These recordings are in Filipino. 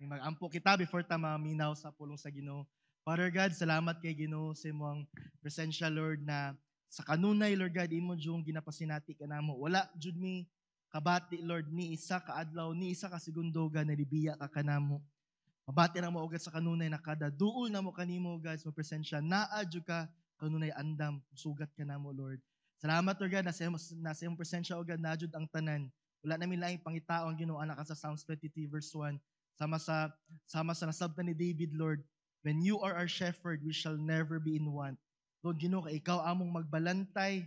Mag-ampo kita before ta maminaw sa pulong sa Ginoo. Father God, salamat kay Ginoo sa imong presensya, Lord, na sa kanunay, Lord God, imo jung ginapasinati kanamo. Wala jud mi kabati, Lord, ni isa ka adlaw, ni isa ka segundo ga nalibiya ka kanamo. Mabati na mo ugad sa kanunay na kada duol na mo kanimo, God, sa presensya. Naa jud ka kanunay andam, sugat kanamo, Lord. Salamat, Lord God, na sa imong presensya ugad na jud ang tanan. Wala namin laing pangitaon Ginoo anak ka sa Psalms 23 verse 1. Sama sa nasabtan ni David, Lord, when you are our shepherd, we shall never be in want. Lord, Ginoo, kay ikaw among magbalantay.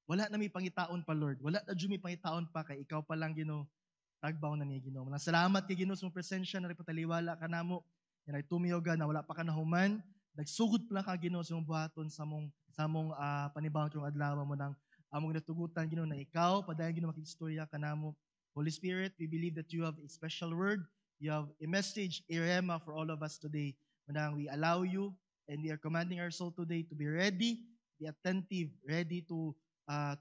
Wala na may pangitaon pa, Lord. Wala na jud may pangitaon pa kay ikaw pa lang, Ginoo. Tagbaw na niya, Ginoo. Malang salamat kay Ginoo sa mong presensya na repataliwala ka namo. Yan ay tumiyoga na wala pa ka nahuman. Nagsugod pala ka, Ginoo, sa mong buhaton sa mong panibawon kong adlaw mo nang among natugutan, Ginoo, na ikaw padayon, Ginoo, makikistorya ka namo. Holy Spirit, we believe that you have a special word. You have a message, a rema for all of us today. Manang we allow you and we are commanding our soul today to be ready, be attentive, ready to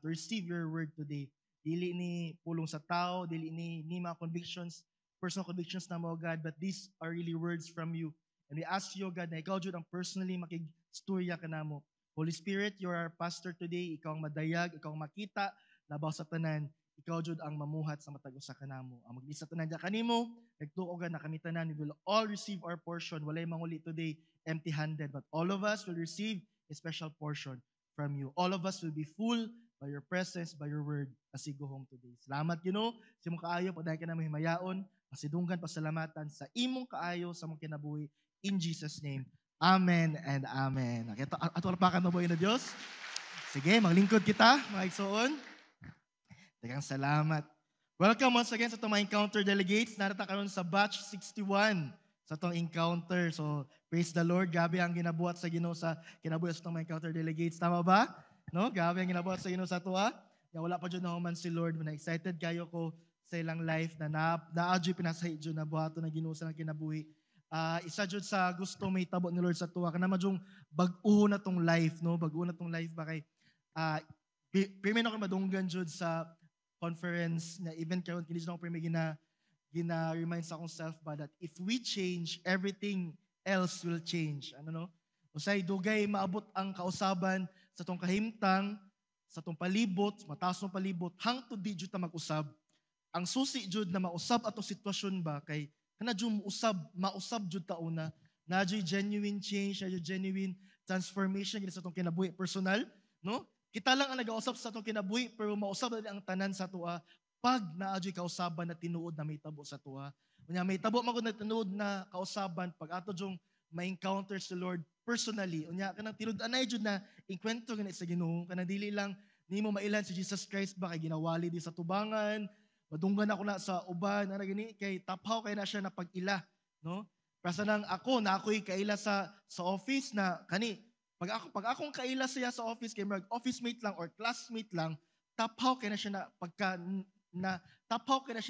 receive your word today. Dili ni pulong sa tao, dili ni mga convictions, personal convictions na mo, God, but these are really words from you. And we ask you, God, na ikaw jud ang personally makig-storya ka namo. Holy Spirit, you are our pastor today. Ikaw ang madayag, ikaw ang makita, labaw sa tanan. Ikaw jud ang mamuhat sa matag usa kanamo. Ang maglisa tanan diya kanimo, nagtuo na kami tanan, we will all receive our portion. Walay manguli today empty-handed, but all of us will receive a special portion from you. All of us will be full by your presence, by your word, as we go home today. Salamat, Ginoo, sa imong kaayo, padayon ka na mahimayaon, masidunggan, pasalamatan sa imong kaayo sa mong kinabuhi. In Jesus' name, Amen and Amen. Ato pa ka nabuhi na Diyos. Sige, maglingkod kita, mga igsoon. Daghang salamat. Welcome once again sa itong mga encounter delegates. Narata karon sa batch 61 sa itong encounter. So, praise the Lord. Gabi ang ginabuhat sa Ginoo sa kinabuhi sa itong mga encounter delegates. Tama ba? No? Gabi ang ginabuhat sa Ginoo sa tuwa. Wala pa dyan na human si Lord. Excited kayo ko sa ilang life na naadyo pinasahi dyan na buhato na Ginoo sa kinabuhi. Isa dyan sa gusto may tabo ni Lord sa tuwa. Kanama dyan bag-uho na tong life. No? Bag-uho na tong life ba kay pirmin ako madunggan dyan sa conference na event karon kini ako pirmi gina-remind sa akong self ba that if we change, everything else will change. Ano no? Usay dugay maabot ang kausaban sa tong kahimtang, sa tong palibot, mataas ng palibot, hangtod di jud ta mag-usab. Ang susi jud na mausab ato sitwasyon ba kay kana jud mausab jud ta una. Na jud genuine change, na jud genuine transformation sa tong kinabuhi personal, no? Kita lang ang nag-ausap sa itong kinabuhi, pero mausap na ang tanan sa tuwa pag naadyo'y kausaban na tinuod na may tabo sa tuwa. Kanya may tabo magod na tinuod na kausaban, pag ato dyong ma-encounter si Lord personally. Unya kanang tinud-anay jud na inkwentro gani sa Ginoo, kanang dili lang nimo mailan si Jesus Christ ba kay ginawali di sa tubangan, madunggan ako na sa uban, ana gani kay taphaw kay na siya na pag-ila, no? Para nang ako na ako'y kaila sa office na kani pag akong kaila siya sa office kay mag office mate lang or classmate lang, taphaw kay na siya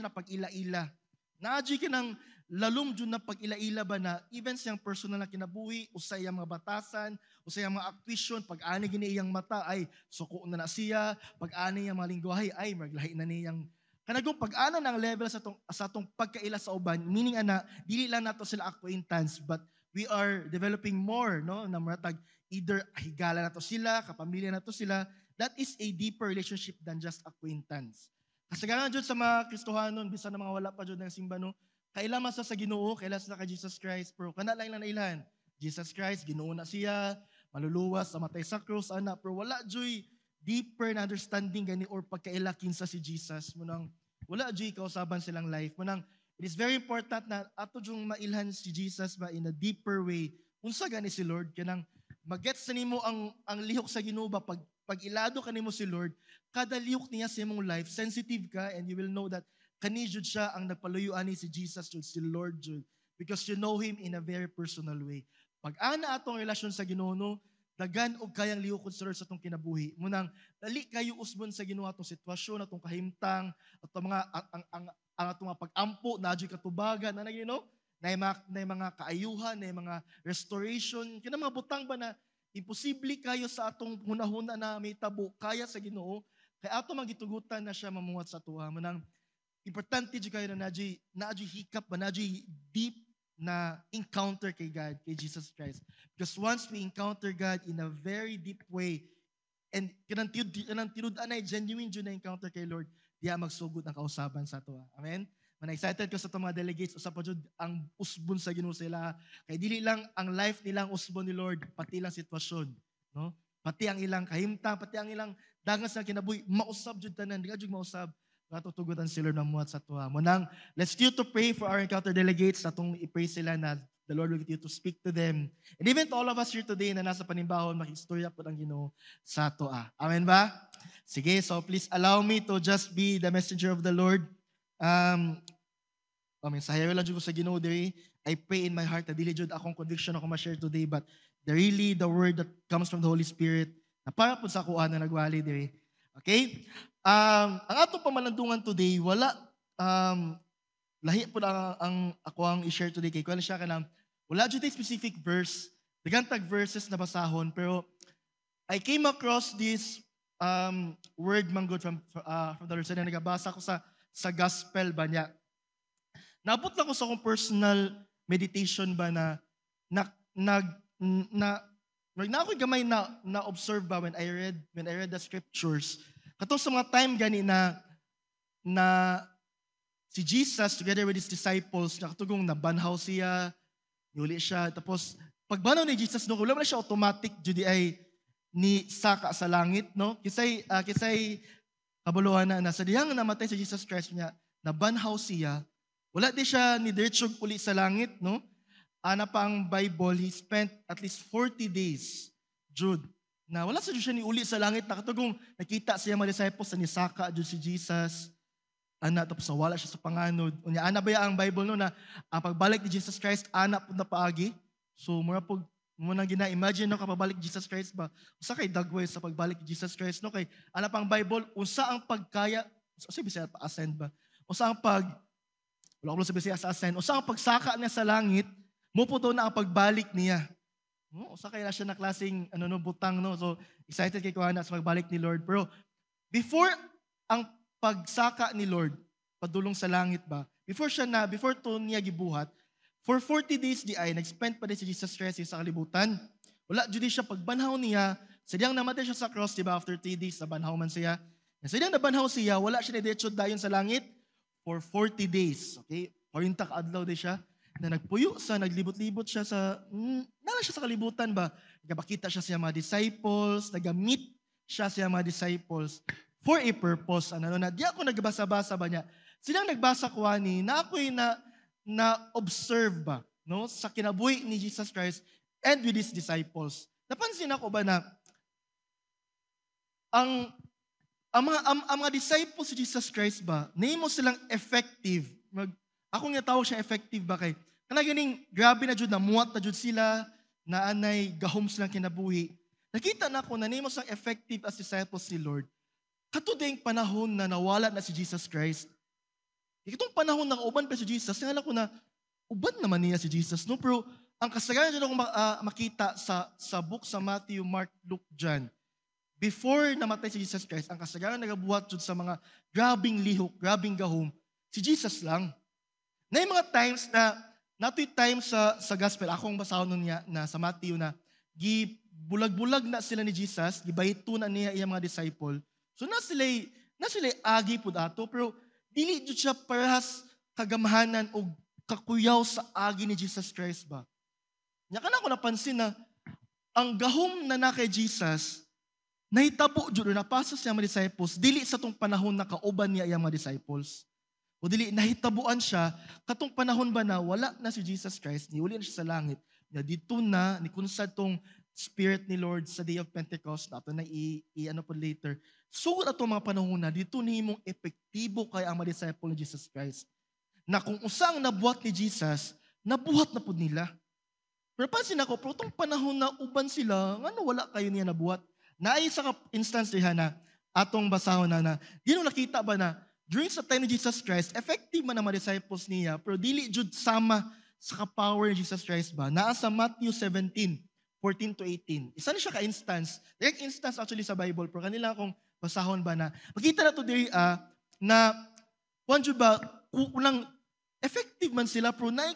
na pag-ila-ila. Naadji ka ng lalom jud na pag-ila-ila ba na even siyang personal na kinabuhi, usay ang mga batasan, usay ang mga acquisition, pag-ani gini iyang mata ay suko na siya, pag-ani ang mga lingwahe ay maglahi na niyang kanagong pag-ana ng level sa tong pagkaila sa uban, meaning ana dili lang nato sila acquaintance but we are developing more, no? Na maratag either higala na to sila, kapamilya na to sila. That is a deeper relationship than just acquaintance. Kasagaran jud sa mga Kristohanon, bisan na mga wala pa jud ng simba, no? Kaila man sa Ginoo, kaila sa kay Jesus Christ, pero kana lang na ilan. Jesus Christ, Ginoo na siya, maluluwas sa matay sa krus, ana, pero wala joy deeper na understanding gani or pagkaila kinsa si Jesus. Munang wala joy kausaban silang life. Munang it is very important na ato jung mailhan si Jesus ba in a deeper way. Unsa gani si Lord kanang magets nimo ang lihok sa Ginoo ba pag ilado kanimo si Lord, kada lihok niya sa imong life, sensitive ka and you will know that kani jud siya ang nagpaluyo ani si Jesus jud si Lord jud because you know him in a very personal way. Pag ana atong relasyon sa Ginoo no, dagan og kayang lihokon sa Lord sa atong kinabuhi. Munang dali kayo usbon sa Ginoo atong sitwasyon, atong kahimtang, atong mga ang atong mga pag-ampo, nadyo'y katubagan, na you know, na mga kaayuhan, na mga restoration, kina mga butang ba na imposible kayo sa atong hunahuna na may tabo, kaya sa Ginoo, kaya ato magitugutan na siya mamuhat sa tuwa. Manang importante jud kayo na nadyo hikap ba, nadyo deep na encounter kay God, kay Jesus Christ. Because once we encounter God in a very deep way, and kanang tinud-an ay genuine jud na encounter kay Lord, diya magsugod ang kausaban sa ato. Amen? Man excited ko sa itong mga delegates, usap pa jud ang usbon sa Ginoo sila. Kay dili lang ang life nilang usbon ni Lord, pati lang sitwasyon, no? Pati ang ilang kahimtang, pati ang ilang dagan sa kinabuhi, mausab jud tanan, di ka jud mausab. Natutugutan si Lord na muat sa tuwa. Munang, let's continue to pray for our encounter delegates, atong i-pray sila na the Lord will continue to speak to them. And even to all of us here today na nasa panimbahon, makistorya po ang Ginoo sa tuwa. Amen ba? Sige, so please allow me to just be the messenger of the Lord. Sahayaw lang dyan ko sa Ginoo diri. I pray in my heart na dili jud akong conviction ako ma-share today, but the word that comes from the Holy Spirit na para po sa kuha na nagwali diri. Okay? Ang atong pamalandungan today, wala, lahi po ang ako ang i-share today kay kuha siya kanang, wala dyan specific verse, nagantag verses na basahon, pero I came across this word manggod from the Lord. Sana nagabasa ko sa gospel ba niya. Naabot lang ko sa akong personal meditation ba na ako'y gamay na observe ba when I read the scriptures. Katong sa mga time gani na si Jesus together with his disciples, nakatugong na banhaw siya, yuli siya, tapos pagbanaw ni Jesus, no, wala na siya automatic, judi ay ni saka sa langit, no? Kisay kabuluhan na sa diyang namatay si Jesus Christ niya, na banhaw siya, wala di siya ni diretsog uli sa langit, no? Ana pa ang Bible, he spent at least 40 days, Jude, na wala sa Diyos siya ni uli sa langit, nakatugong nakita siya mga disciples na nisaka Diyos si Jesus, tapos nawala siya sa panganod. Unya, ana ba ang Bible no na ang pagbalik ni Jesus Christ, ana po na paagi. So, muna gina-imagine no, kapabalik Jesus Christ ba? Usa kay dagway sa pagbalik ni Jesus Christ, no? Kay, ana pa ang Bible, usa ang pagkaya, sabi siya pa-ascend ba? Usa ang wala ko sabi siya sa ascend, usa ang pagsaka niya sa langit, mupo daw na ang pagbalik niya. No? Usa kaya siya na klaseng butang, no? So, excited kay kuha na sa pagbalik ni Lord. Pero, before ang pagsaka ni Lord, padulong sa langit ba, before to niya gibuhat, for 40 days di ay, nag-spend pa din si Jesus Christ sa kalibutan. Wala, judi siya pagbanhaw niya, sa diyang namatay siya sa cross, di ba, after 3 days, nabanhaw man siya. Sa diyang nabanhaw siya, wala siya na diretsyo dayon sa langit for 40 days. Okay? 40 kaadlaw di siya, na nagpuyo sa, naglibot-libot siya nala siya sa kalibutan ba? Nagpakita siya sa mga disciples, nag-meet siya sa mga disciples for a purpose. Di ako nagbasa-basa ba niya? Silang nagbasa ko na ako'y na-observe ba, no, sa kinabuhi ni Jesus Christ and with his disciples. Napansin ako ba na ang mga disciples si Jesus Christ ba, nahimo silang effective. Ako nga tawag siya effective ba kay kanang grabe na jud na muwat na jud sila na anay gahom silang kinabuhi. Nakita na ako na nahimo silang effective as disciples ni Lord. Katuding panahon na nawala na si Jesus Christ. Itong panahon na uban pa si Jesus, nangala ko na uban naman niya si Jesus, no? Pero ang kasagaran dyan akong makita sa book sa Matthew, Mark, Luke, John, before namatay si Jesus Christ, ang kasagaran nagabuhat dyan sa mga grabing lihok, grabing gahom, si Jesus lang. Na yung mga times nato'y times sa gospel, akong basahon nun niya na sa Matthew na gibulag-bulag na sila ni Jesus, gibayto na niya iyang mga disciple. So na sila agi po dato, pero dili jud siya parehas kagamahanan o kakuyaw sa agi ni Jesus Christ ba. Nya kana ko napansin na ang gahom na kay Jesus nahitabo jud na pasas niya mga disciples dili sa tong panahon na kauban niya iyang mga disciples. O dili nahitabuan siya katong panahon ba na wala na si Jesus Christ, ni uli na siya sa langit. Nya dito na ni kunsad tong Spirit ni Lord sa Day of Pentecost, nato na po later. Sugod ato mga panahon na, dito nihimong epektibo kay ang mga disciple ni Jesus Christ. Na kung usang nabuhat ni Jesus, nabuhat na po nila. Pero pansin ako, pero itong panahon na uban sila, ano wala kayo niya nabuhat? Naay sa instance diha na atong basahon na di nakita ba na during sa time ni Jesus Christ, effective man ang mga disciples niya, pero dili jud sama sa ka-power ni Jesus Christ ba? Naa sa Matthew 17:14 to 18. Isa na siya ka-instance. Direct instance actually sa Bible, pero kanila akong basahon ba na makita na to diri na Kuan jud ba kulang effective man sila pero na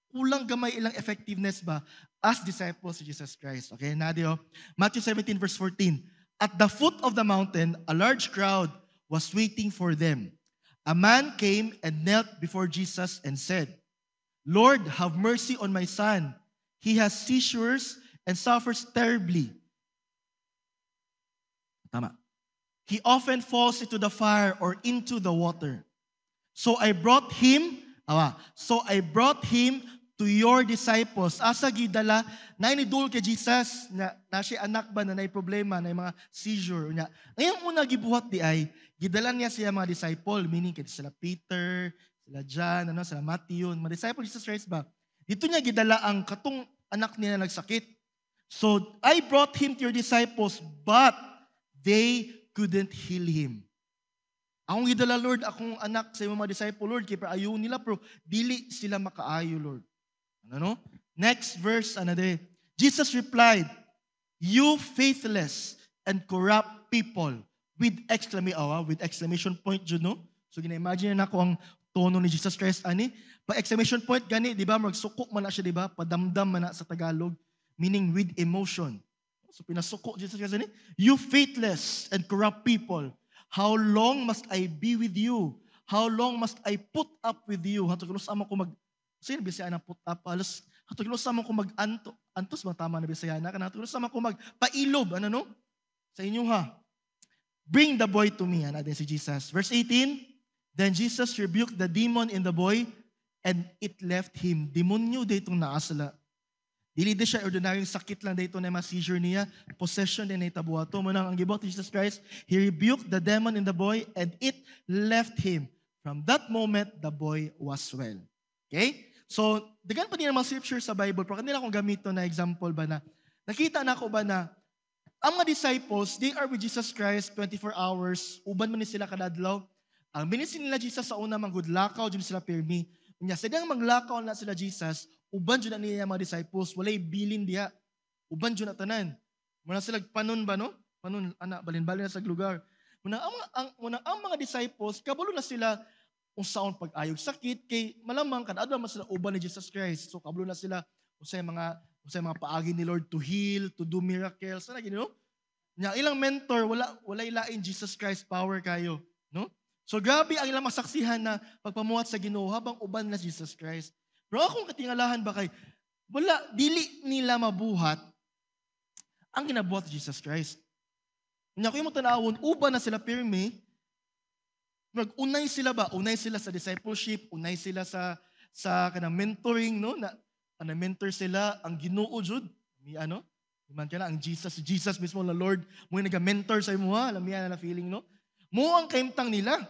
kulang gamay ilang effectiveness ba as disciples of Jesus Christ. Okay, nadio. Matthew 17 verse 14. At the foot of the mountain, a large crowd was waiting for them. A man came and knelt before Jesus and said, Lord, have mercy on my son. He has seizures and suffers terribly. Tama. He often falls into the fire or into the water. So I brought him to your disciples. Asa gidala na inidul kay Jesus na siya anak ba na nay problema na mga seizure nya. Ngayong una gibuhat di ay gidala niya siya mga disciple, meaning kay sila Peter, sila John, sila Matthew, mga disciple of Jesus Christ ba. Dito niya gidala ang katong anak niya na nagsakit. So I brought him to your disciples, but they couldn't heal him. Akong gidala, Lord, akong anak sa mga disciple, Lord, kaya ayaw nila, pero dili sila makaayo, Lord. Ano? Next verse, Jesus replied, you faithless and corrupt people, with exclamation point, no? So, gina-imagine na ako ang tono ni Jesus Christ, pa exclamation point, gani, di ba, magsukok man na siya, di ba, padamdam man na sa Tagalog, meaning with emotion. So, pinasuko Jesus Christ, you faithless and corrupt people, how long must I be with you? How long must I put up with you? Hatugulos amo ko sino Bisaya na put up? Hatugulos amo ko antos ba tama na Bisaya na? Hatugulos amo ko pailob, sa inyo ha. Bring the boy to me, si Jesus. Verse 18, then Jesus rebuked the demon in the boy and it left him. Demonyo daytong naasala. Dili di siya ordinaryong sakit lang dito na mga seizure niya, possession din na itabuhato. Munang ang gibot ni Jesus Christ, he rebuked the demon in the boy and it left him. From that moment, the boy was well. Okay? So, dagan pa din ang mga scripture sa Bible, pero kanila akong gamito na example ba na, nakita na ako ba na, ang mga disciples, they are with Jesus Christ 24 hours, uban mo ni sila kadadlaw. Ang binisin nila Jesus sa una, manggudlakaw, dyan sila pirmi. Nya sadang maglakaw na sila Jesus, uban jud na niya mga disciples, walay bilin diha. Uban jud na tanan. Muna sila panon ba no? Panon balin-balin na sa lugar. Muna ang mga disciples kabalo na sila unsaon pag-ayog sakit kay malamang kadadto man sila uban ni Jesus Christ. So kabalo na sila usay mga paagi ni Lord to heal, to do miracles. Sana gino? Nya ilang mentor walay lain Jesus Christ power kayo, no? So grabe ang ilang masaksihan na pagpamuhat sa Ginoo habang uban na Jesus Christ. Pero akong katingalahan ba kay dili nila mabuhat ang ginabuhat ni Jesus Christ. Nya ko yung tanawon uban na sila pirmi. Unay sila ba? Unay sila sa discipleship, unay sila sa kanang mentoring, no? Na mentor sila ang Ginoo jud. Man kana ang Jesus mismo na Lord mo naga-mentor sa imo ha, lamian na feeling, no? Mo ang kahimtang nila.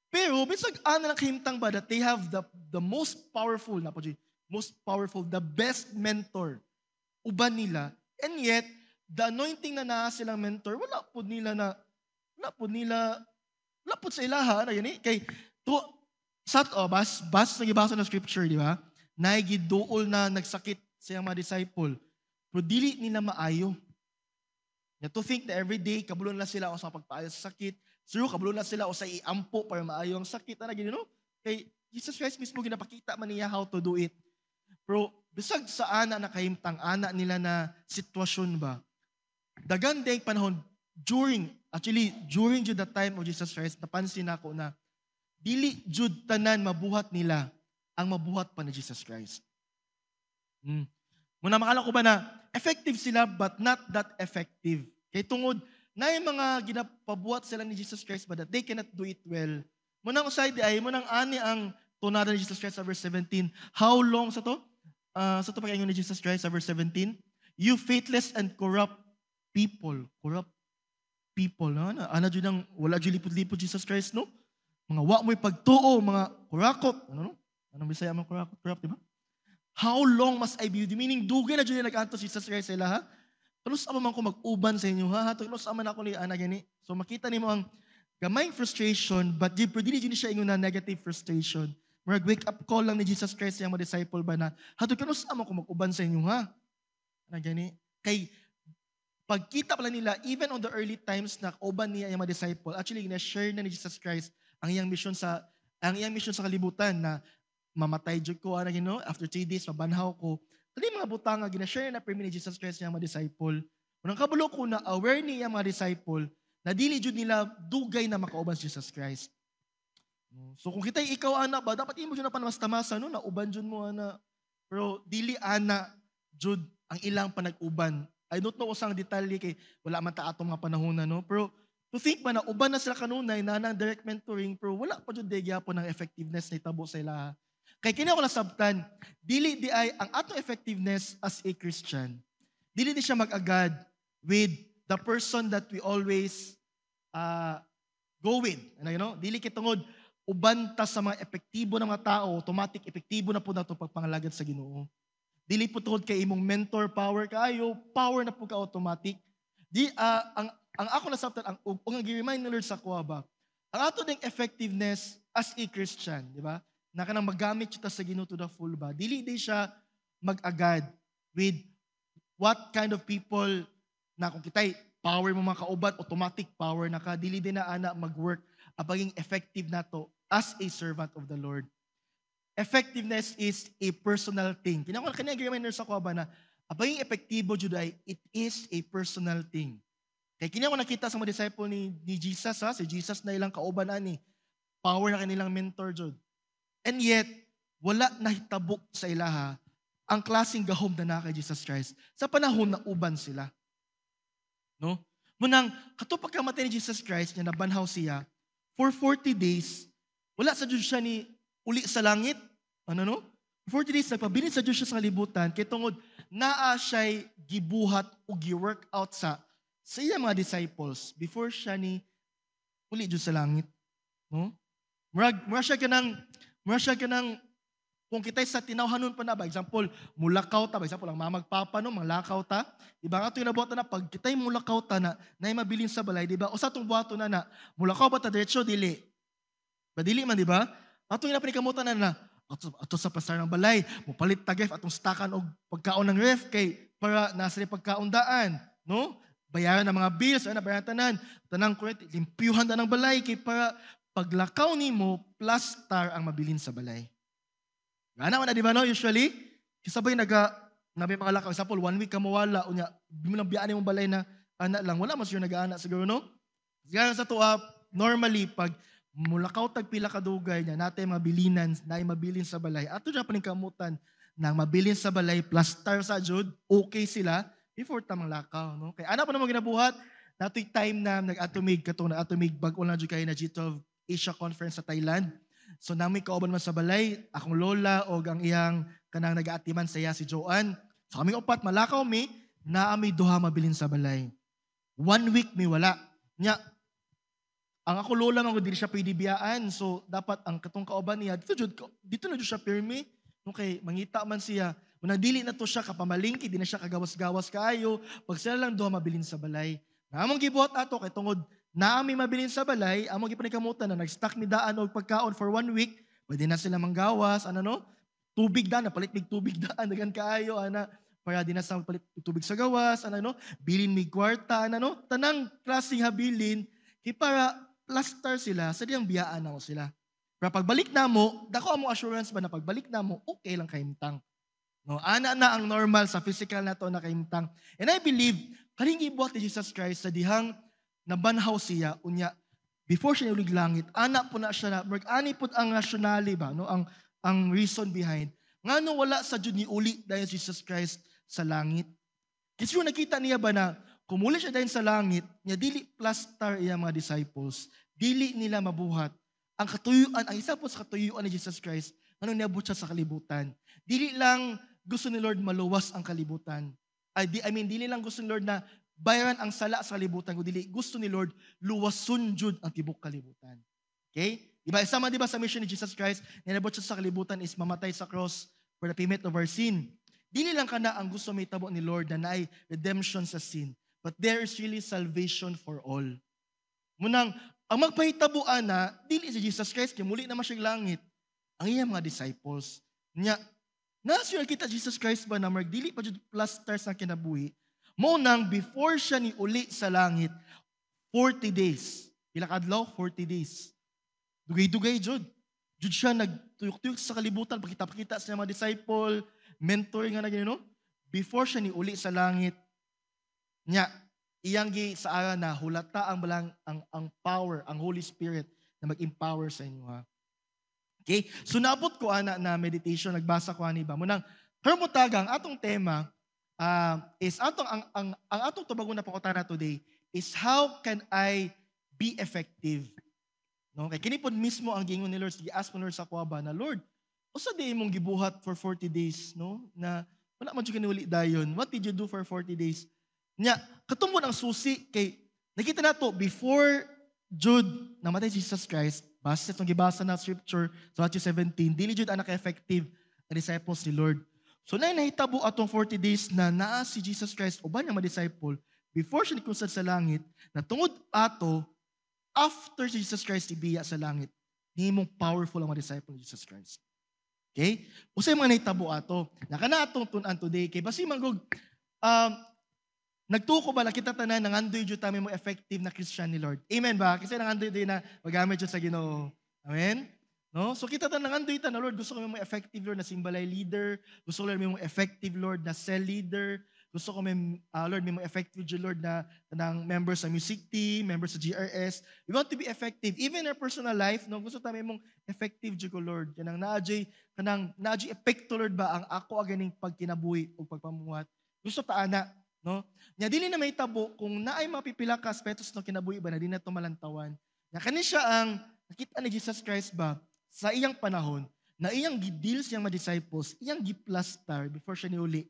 Pero bisag ana ng kahimtang ba that they have the most powerful, the best mentor uban nila. And yet, the anointing na naa silang mentor, wala po sa ilaha na yun kay bas nagibasa ng scripture, di ba? Naigiduol na nagsakit sa mga disciple. Pero dili nila maayo. To think na every day, kabulon na sila o sa pagpaayo sa sakit. Siro, kabulon na sila o sa iampo para maayo ang sakit. Kay Jesus Christ mismo ginapakita man niya how to do it. Pero bisag sa ana na kahimtang, ana nila na sitwasyon ba, dagan dayang panahon, during the time of Jesus Christ, napansin ako na dili jud tanan mabuhat nila ang mabuhat pa ni Jesus Christ. Muna makala ko ba na effective sila but not that effective. Kay tungod na yung mga ginapabuhat sila ni Jesus Christ but that they cannot do it well. Munang usay ay munang ani ang tunada ni Jesus Christ sa verse 17. How long sa to? Sa to pagkaingon ni Jesus Christ sa verse 17. You faithless and corrupt people. Corrupt people. Ana jud nang wala jud lipod-lipod Jesus Christ, no? Mga wa mo'y pagtuo, mga kurakot. Anong Bisaya mga kurakot? Corrupt, di ba? How long must I be with you? Meaning, dugay na dyan yung nag-antos Jesus Christ sa ila, ha? Tulus ama man ko mag-uban sa inyo, ha? Tulus ama na ako ni ana gani. So, makita ni mo ang gamay frustration, but di dyan siya ingon na negative frustration. Wake up call lang ni Jesus Christ yung mga disciple ba na, tulus ama ko mag-uban sa inyo, ha? Ana gani. Kay, pagkita pala nila, even on the early times na uban niya yung mga disciple, actually, na-share na ni Jesus Christ ang iyang mission sa ang iyang mission sa kalibutan na mamatay jud ko ana Ginoo, after 3 days mabanhaw ko. Kani mga butang nga gina-share na permi ni Jesus Christ niya mga disciple. Unang kabulo ko na aware niya mga disciple na dili jud nila dugay na makauban si Jesus Christ. So kung kita ikaw ana ba dapat imo jud na panamasta-masa no na uban jud mo ana. Pero dili ana jud ang ilang panag-uban. I don't know usang detalye kay wala man ta atong mga panahon no. Pero to think man na uban na sila kanunay na nang direct mentoring pero wala pa jud gyapon ng effectiveness na itabo sa ila. Kay kini ako nasabtan, dili di ay ang atong effectiveness as a Christian. Dili di siya mag-agad with the person that we always go with. Dili kitungod uban ta sa mga epektibo ng mga tao, automatic epektibo na po na ito pagpangalagad sa Ginoo. Dili po tungod kay imong mentor power kaayo, power na po ka automatic. Di ang ako nasabtan ang gi-remind ni Lord sa kuha ba. Ang ato ding effectiveness as a Christian, di ba? Na kanang magamit kita sa Ginoo to the full ba. Dili di siya mag-agad with what kind of people na kung kitay power mo mga kauban, automatic power na ka. Dili din na ana mag-work apaging effective na to as a servant of the Lord. Effectiveness is a personal thing. Kinako kanya reminder sa ko ba na apaging epektibo jud ay it is a personal thing. Kay kini ako nakita sa mga disciple ni Jesus si Jesus na ilang kauban ani. Power na kanilang mentor jud. And yet wala nahitabo sa ilaha ang klaseng gahom na kay Jesus Christ sa panahon na uban sila. No? Munang kato pagkamatay ni Jesus Christ niya nabanhaw siya for 40 days, wala sa Diyos siya ni uli sa langit. 40 days, nagpabilin sa Diyos siya sa kalibutan, kay tungod, naa siya'y gibuhat o gi-workout sa iya mga disciples before siya ni uli Diyos sa langit. No? Mura siya ka ng, kung kita'y sa tinawhanon pa na ba, example, mulakaw ta, example, ang mamagpapa, no, malakaw ta, diba nga ito yung nabuhat na, pag kita'y mulakaw ta na mabilin sa balay, diba, o sa itong buhato na, mulakaw ba ta, diretso, dili. Badili man, diba? Atong yung napanikamutan na, ato sa pasar ng balay, mupalit tagef, atong stakan o pagkaon ng ref, kay, para nasa rin pagkaundaan, no? Bayaran ng mga bills, bayaran tanang kuret, limpyuhan na ng balay, kay para paglakaw ni mo, plus star ang mabilin sa balay. Gana man na, di ba, no? Usually, kisabay nabi mga lakaw. Example, 1 week ka mawala, unya, bilang biyaan mong balay na anak lang. Wala mas yung nag-aana siguro, no? Kaya sa tuwa, normally, pag mulakaw tagpila ka dugay niya, natin mabilinan, na mabilin sa balay. Ato dyan paningkamutan, nang mabilin sa balay, plus star sa jud, okay sila, before tamang lakaw, no? Kaya ano pa naman ginabuhat, nato'y time na nag-atomig, katong nag-atomig, bago lang dyan kayo na G12 Asia Conference sa Thailand. So nami kauban man sa balay, akong lola o ang iyang kanang nag-aatiman saya si Joanne. So kami upat malakaw mi, naami duha mabilin sa balay. 1 week mi wala. Nya ang ako lola man dili siya pwede biyaan. So dapat ang katong kauban niya dito na jud siya pirmi. Okay, mangita man siya. Unang dili na to siya kapamalingki, di na siya kagawas-gawas kaayo. Pag sila lang duha mabilin sa balay. Namong gibuhat ato kay tungod naami mabilin sa balay, among gipanikamutan na nag-stock mi daan og pagkaon for 1 week, pwede na sila manggawas, tubig daan, palit mig tubig daan, dagan kaayo, para di na sa palit tubig sa gawas, bilin mig kwarta, tanang klaseng habilin, kay para plaster sila, sa diyang biyaan na mo sila. Pero pagbalik na mo, dako among assurance ba na pagbalik na mo, okay lang kahimtang. No, ana na ang normal sa physical na to na kahimtang. And I believe, kaning gibuhat ni Jesus Christ sa dihang nabanhaw siya unya before siya ulig langit ana po na siya na ani pud ang rationale ba no ang reason behind ngano wala sa jud ni uli dayon Jesus Christ sa langit kasi nakita niya ba na kumuli siya dayon sa langit nya dili plaster iya mga disciples dili nila mabuhat ang katuyuan ang isa po sa katuyuan ni Jesus Christ ano niabot siya sa kalibutan dili lang gusto ni Lord maluwas ang kalibutan dili lang gusto ni Lord na bayaran ang sala sa kalibutan kundi gusto ni Lord luwason jud ang tibok kalibutan. Okay? Diba sama diba sa mission ni Jesus Christ, nilabot siya sa kalibutan is mamatay sa cross for the payment of our sin. Dili lang kana ang gusto may tabo ni Lord na naay redemption sa sin, but there is really salvation for all. Munang ang magpahitabuan na dili si Jesus Christ kay muli na siya langit. Ang iyang mga disciples nya nasyo kita Jesus Christ ba na dili pa jud plus stars na kinabuhi. Mo nang before siya ni uli sa langit, 40 days. Pila kadlaw? 40 days. Dugay-dugay jud. Jud siya nagtuyok-tuyok sa kalibutan, pakita-pakita sa mga disciple, mentor nga na gano'n, no? Before siya niuli sa langit, nya, iyang sa ara na hulata ang balang ang power, ang Holy Spirit na mag-empower sa inyo ha. Okay? So naabot ko ana na meditation, nagbasa ko ani ba mo nang karon tagang atong tema is atong ang atong tubagon na pakutana today is how can I be effective? No, kay kini pod mismo ang gingon ni Lord, gi-ask mo Lord sa kuha ba na Lord, usa di imong gibuhat for 40 days, no? Na wala man jud kini uli dayon. What did you do for 40 days? Nya, katungod ang susi kay nakita nato before Jude namatay si Jesus Christ, base sa itong gibasa na scripture sa Matthew 17, dili jud anak effective ang disciples ni Lord. So na nahitabo atong 40 days na naa si Jesus Christ uban nga mga disciple before siya nikusad sa langit, na tungod ato after si Jesus Christ ibiya sa langit, himong powerful ang mga disciple ni Jesus Christ. Okay? Usay mga nahitabo ato. Nakana atong tun-an today kay basi manggog nagtuko ba kita tanan nangandoy jud ta mo effective na Christian ni Lord. Amen ba? Kasi nangandoy din na magamit jud sa Ginoo. Amen? No? So kita tanan nangandoy ta na Lord, gusto ko mo effective Lord na simbalay leader, gusto ko mo effective Lord na cell leader, gusto ko may Lord may effective jud Lord na tanang members sa music team, members sa GRS. We want to be effective even in our personal life, no? Gusto ta may mong effective jud ko Lord. Kanang naadjay epekto Lord ba ang ako aganing pagkinabuhi o pagpamuhat. Gusto ta ana, no? Nya dili na may tabo kung naay mapipila ka aspetos no kinabuhi ba na di na to malantawan. Nya kani siya ang nakita ni Jesus Christ ba sa iyang panahon na iyang gidil siyang mga disciples, iyang giplastar before siya niuli.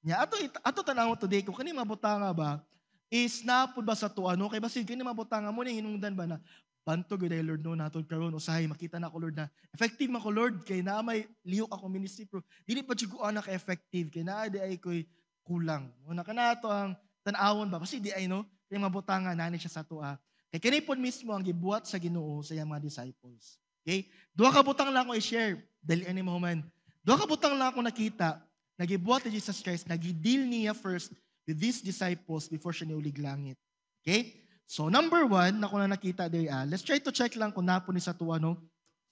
Nya ato tanaw today kung kani mabutanga ba is napud ba sa tuwa no kay basig kani mabutanga mo ning hinungdan ba na bantog gid Lord no naton karon usahay makita na ko Lord na effective man ko Lord kay naa may lihok ako ministry pero dili pa jud ko ana ka effective kay naa di ay koy kulang. No kanato ang tan-awon ba kasi di ay no kay mabutanga nani siya sa tuwa. Kay kini pod mismo ang gibuhat sa Ginoo sa iyang mga disciples. Okay? Duha ka butang lang ako i-share dali ani mo man. Duha ka butang lang ako nakita nagibuhat ni Jesus Christ, nag-deal niya first with these disciples before siya niulig langit. Okay? So, number 1, na ko na nakita di let's try to check lang kung napo ni sa tuwa, no?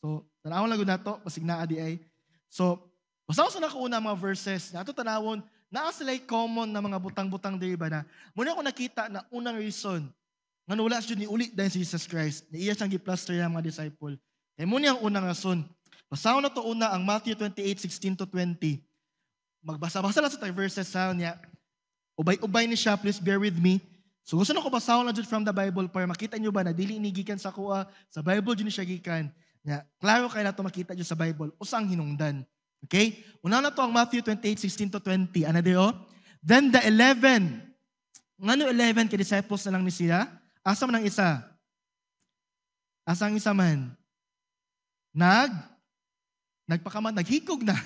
So, tanawon lang na to, basig naa di ay. So, basaw sa nakauna mga verses, na ito tanawon, naa sila'y common na mga butang-butang di ba na, muna ko nakita na unang reason, nga wala siya ni uli dahil si Jesus Christ, na iya siyang giplaster ng mga disciple. Kaya muna ang unang rason. Basaw na to una ang Matthew 28:16-20. Magbasa-basa lang sa tayo verses sa niya. Ubay-ubay ni siya, please bear with me. So gusto na ko basahon lang from the Bible para makita nyo ba na dili ni gikan sa kuha, sa Bible dyan siya gikan. Ya, klaro kayo na ito makita dyan sa Bible, usang hinungdan. Okay? Una na to ang Matthew 28:16-20. Ano diyo? Then the 11. Ngano 11 ka disciples na lang ni siya? Asa man ang isa? Asa ang isa man? Naghikog na.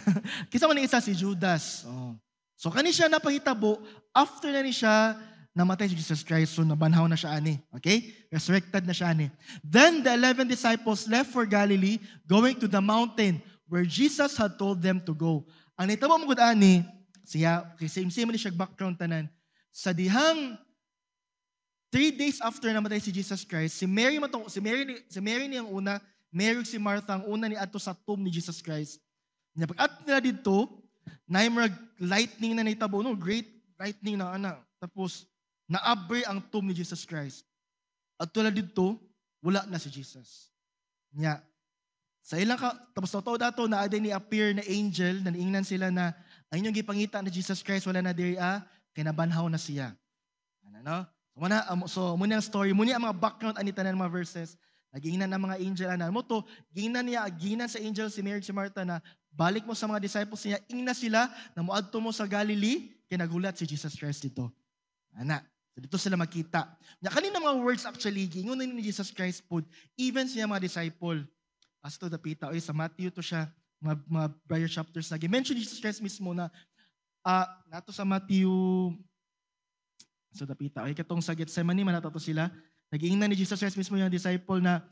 Kisa man isa si Judas. Oh. So kani siya napahitabo after na ni siya namatay si Jesus Christ. So nabanhaw na siya ani. Okay? Resurrected na siya ani. Then the 11 disciples left for Galilee, going to the mountain where Jesus had told them to go. Ang nitabo mo gud ani siya, kasi same ni siya background tanan. Sa dihang 3 days after namatay si Jesus Christ, si Mary ni ang una, Mary si Martha ang una ni adto sa tomb ni Jesus Christ. Nya pag-at nila didto, naay mga lightning na nitabo, no, great lightning na ana. Tapos naabre ang tomb ni Jesus Christ. At tulad didto, wala na si Jesus. Nya sa ilang tapos totoo dato na aday ni appear na angel, na niingnan sila na ang inyong gipangita na Jesus Christ wala na diri kay nabanhaw na siya. Ano no? Muna ang story, muna ang mga background ani tanan mga verses. Nagingnan ang mga angel ana mo to, gingnan sa angel si Mary si Martha na balik mo sa mga disciples niya, ingna sila na moadto mo sa Galilee kay nagulat si Jesus Christ dito. Ana, so dito sila makita. Nya kanina mga words actually gingon ni Jesus Christ pod even siya mga disciple. As to the pita sa Matthew to siya mga prior chapters na gi-mention ni Jesus Christ mismo na nato sa Matthew so dapita ay katong sa Gethsemane man nato sila. Nag-iingnan ni Jesus Christ mismo yung disciple na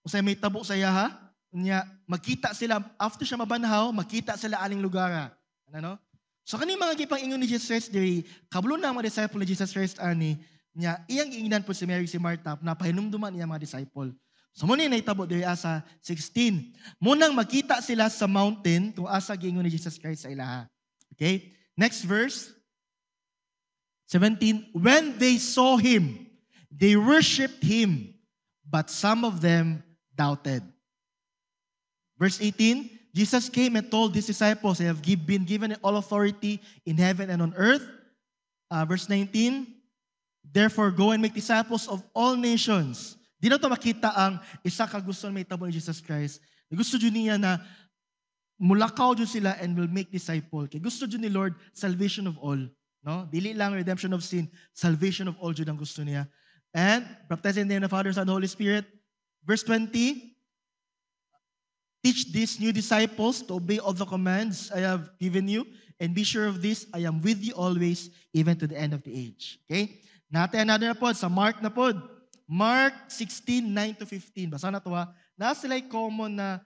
usay may tabo sa iya nya makita sila after siya mabanhaw, makita sila aling lugar. Ano? So kani mga gipang-ingon ni Jesus Christ diri, kablo na mga disciple ni Jesus Christ ani nya iyang giingnan po si Mary si Martha na pahinumduman iya mga disciple. So muna yung naitabo diri asa 16. Munang makita sila sa mountain kung asa giingon ni Jesus Christ sa ilaha. Okay? Next verse. 17. When they saw him, they worshipped him, but some of them doubted. Verse 18. Jesus came and told his disciples, I have been given all authority in heaven and on earth. Verse 19. Therefore, go and make disciples of all nations. Di na ito makita ang isa ka gusto na may tabo ni Jesus Christ. Gusto dyan niya na mulakaw dyan sila and will make disciple. Kaya gusto dyan ni Lord, salvation of all. No? Dili lang redemption of sin, salvation of all dyan ang gusto niya. And, baptize in the name of the Father, Son, and Holy Spirit. Verse 20, teach these new disciples to obey all the commands I have given you, and be sure of this, I am with you always, even to the end of the age. Okay? Natin another na po, sa Mark na po. Mark 16, 9-15. Basa na ito ha. Nasa sila'y common na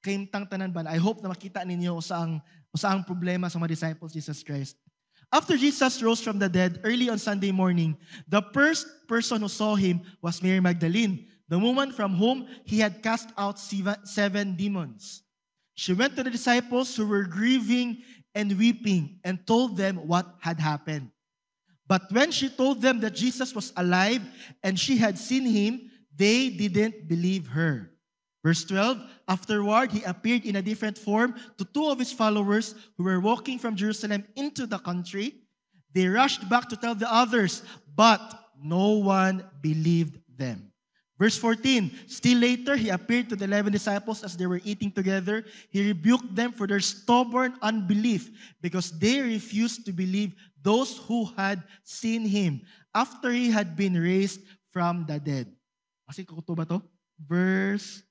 kaimtang tanan ba? I hope na makita ninyo usaang problema sa mga disciples Jesus Christ. After Jesus rose from the dead early on Sunday morning, the first person who saw him was Mary Magdalene, the woman from whom he had cast out 7 demons. She went to the disciples who were grieving and weeping and told them what had happened. But when she told them that Jesus was alive and she had seen him, they didn't believe her. Verse 12, afterward, he appeared in a different form to 2 of his followers who were walking from Jerusalem into the country. They rushed back to tell the others, but no one believed them. Verse 14, still later, he appeared to the 11 disciples as they were eating together. He rebuked them for their stubborn unbelief because they refused to believe those who had seen him after he had been raised from the dead. Kasi kukuto ba to? Verse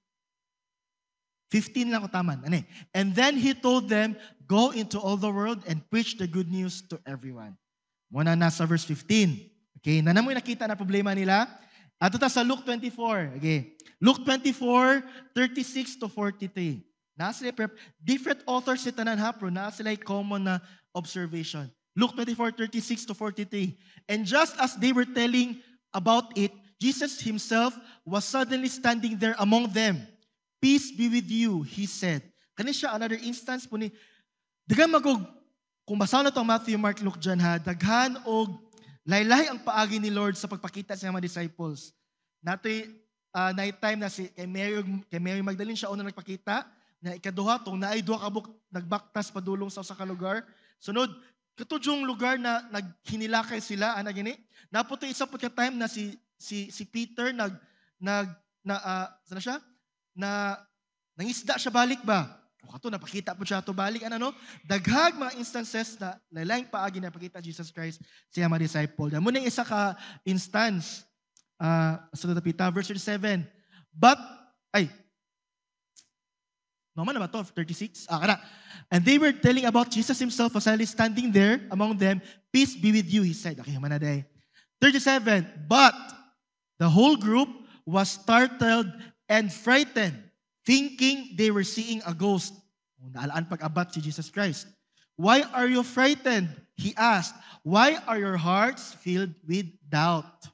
15 lang ko taman. Ano? And then he told them, go into all the world and preach the good news to everyone. Muna nasa verse 15. Okay, nanamoy nakita na problema nila. Ato ta sa Luke 24. Okay. Luke 24, 36-43. Nasa different authors si tanan ha, pero nasa sila common na observation. Luke 24, 36-43. And just as they were telling about it, Jesus himself was suddenly standing there among them. Peace be with you, he said. Kani siya another instance po ni, daghan magog, kung basa na itong Matthew, Mark, Luke dyan ha, daghan og laylay ang paagi ni Lord sa pagpakita sa mga disciples. Nato'y night time na si kay Mary Magdalene siya una nagpakita, na ikaduha, tong naay duha kabuk nagbaktas padulong sa usa ka lugar. Sunod, katudyong lugar na naghinilakay sila, ana gini. Naputo isa po ka time na si Peter sana siya? Nangisda siya balik ba? O kato, napakita po siya ito balik. Ano? Daghag mga instances na lalayang paagi na pakita Jesus Christ sa mga disciple. Muna yung isa ka instance, sa Pita, verse 37. Naman na ba ito? 36? And they were telling about Jesus himself was standing there among them. Peace be with you, he said. Okay, manaday. 37. But the whole group was startled and frightened, thinking they were seeing a ghost. Naalaan pag-abat si Jesus Christ. Why are you frightened? He asked. Why are your hearts filled with doubt?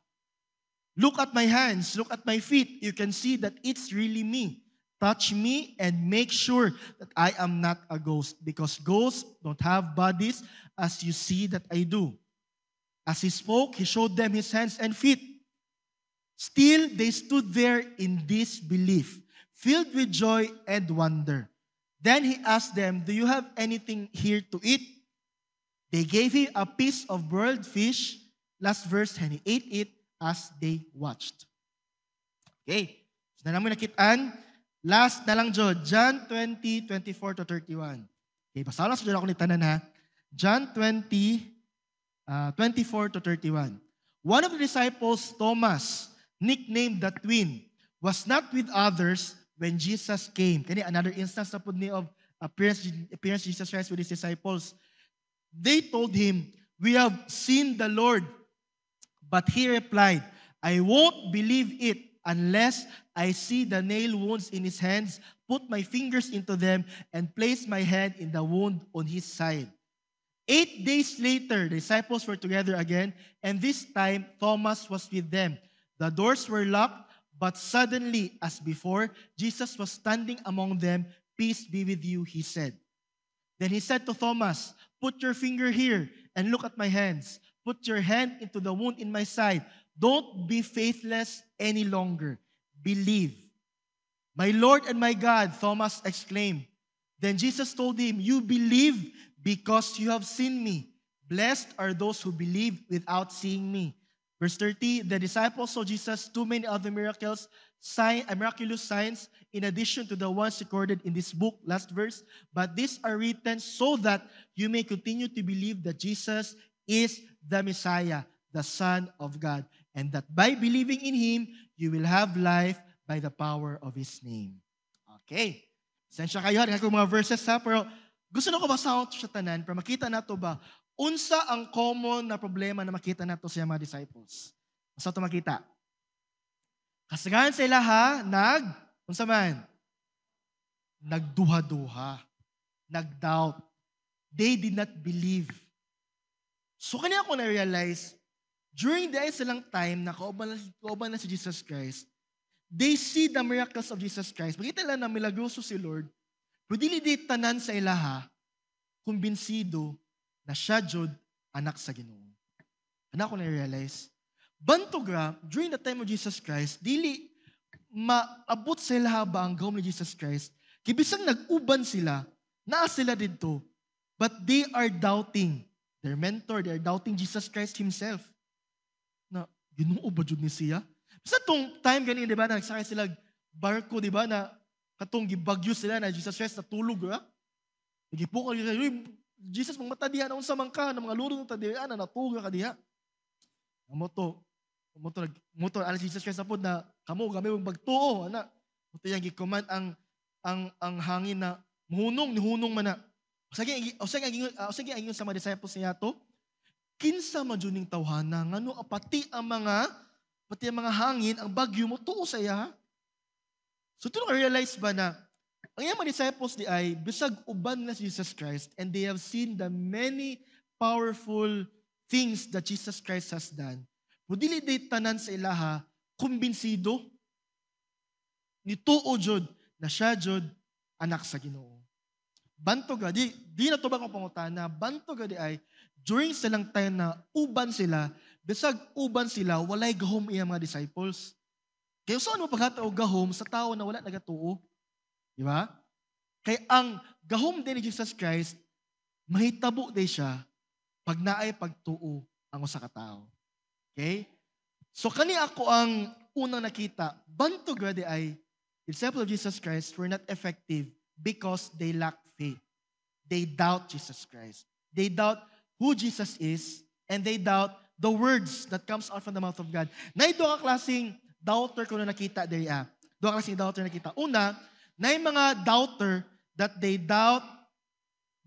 Look at my hands, look at my feet. You can see that it's really me. Touch me and make sure that I am not a ghost, because ghosts don't have bodies as you see that I do. As he spoke, he showed them his hands and feet. Still, they stood there in disbelief, filled with joy and wonder. Then he asked them, do you have anything here to eat? They gave him a piece of broiled fish, last verse, and he ate it as they watched. Okay, so na naman nakitaan, last na lang John 20, 24-31. Okay, basta lang sa John ako ni tanan ha. John 20, 24-31. One of the disciples, Thomas, nicknamed the twin, was not with others when Jesus came. Kani another instance na po ni of appearance Jesus Christ with his disciples. They told him, we have seen the Lord. But he replied, I won't believe it unless I see the nail wounds in his hands, put my fingers into them, and place my hand in the wound on his side. 8 days later, the disciples were together again, and this time Thomas was with them. The doors were locked, But suddenly, as before, Jesus was standing among them. Peace be with you, he said. Then he said to Thomas, put your finger here and look at my hands. Put your hand into the wound in my side. Don't be faithless any longer. Believe. My Lord and my God, Thomas exclaimed. Then Jesus told him, you believe because you have seen me. Blessed are those who believe without seeing me. Verse 30, the disciples saw Jesus do many other miraculous signs in addition to the ones recorded in this book, last verse. But these are written so that you may continue to believe that Jesus is the Messiah, the Son of God, and that by believing in Him, you will have life by the power of His name. Okay. Sensya kayo, kung mga verses ha, pero gusto na ko basahon sa tanan para makita nato ba unsa ang common na problema na makita nato sa mga disciples. Unsa to makita? Kasagaran sila ha, unsa man? Nagduha-duha. Nagdoubt. They did not believe. So kanya ako na-realize, during the silang time na kauban na si Jesus Christ, they see the miracles of Jesus Christ. Makita lang na milagroso si Lord, pero dili di tanan sa ilaha, kumbinsido na siya jud anak sa Ginoo. Ano ko na-realize? Bantogra, during the time of Jesus Christ, dili maabot sa ilaha ba ang gawom ni Jesus Christ? Kibisang nag-uban sila, naa sila dito, but they are doubting their mentor, they are doubting Jesus Christ Himself. Na, Ginoo ba jud ni siya? Sa tong time ganyan, di ba, na nagsakay sila barko, di ba, na katong gibagyo sila na Jesus Christ natulog, di ba? Nagipukal sila, Jesus, mong matadihan, ang samang ka, ng mga lulong tadihan, na natuga ka diha. Ang motor, alas Jesus Christ na po na, kamo, kami mong bagtuo, ana. Moto yung gi-command ang hangin na, hunong man na. Usag ang sa mga disciples niya to, kinsa majuning tawhana, ngano pati ang mga hangin, ang bagyo mo, tuo sa iya. So, ito na-realize ba na, ang iyang mga disciples di ay, bisag uban na si Jesus Christ, and they have seen the many powerful things that Jesus Christ has done. Pero dili di tanan sa ilaha, kumbinsido, ni tuo jud, na siya jud, anak sa Ginoo. Bantoga, di na to ba kong pangutana, bantoga di ay, during silang time na uban sila, bisag uban sila, walay gahom iyang mga disciples. Kaya saan mo pagkatao gahom sa tao na wala nagatuo? Di ba? Kaya ang gahom din ni Jesus Christ, mahitabo din siya pag naay pagtuo ang usa ka tawo. Okay? So kani ako ang unang nakita, bantog di ay, the disciples of Jesus Christ were not effective because they lack faith. They doubt Jesus Christ. They doubt who Jesus is, and they doubt the words that comes out from the mouth of God. Na ito ang klaseng doubter ko na nakita diri. Doon ang klaseng doubter na nakita. Una, na yung mga doubter that they doubt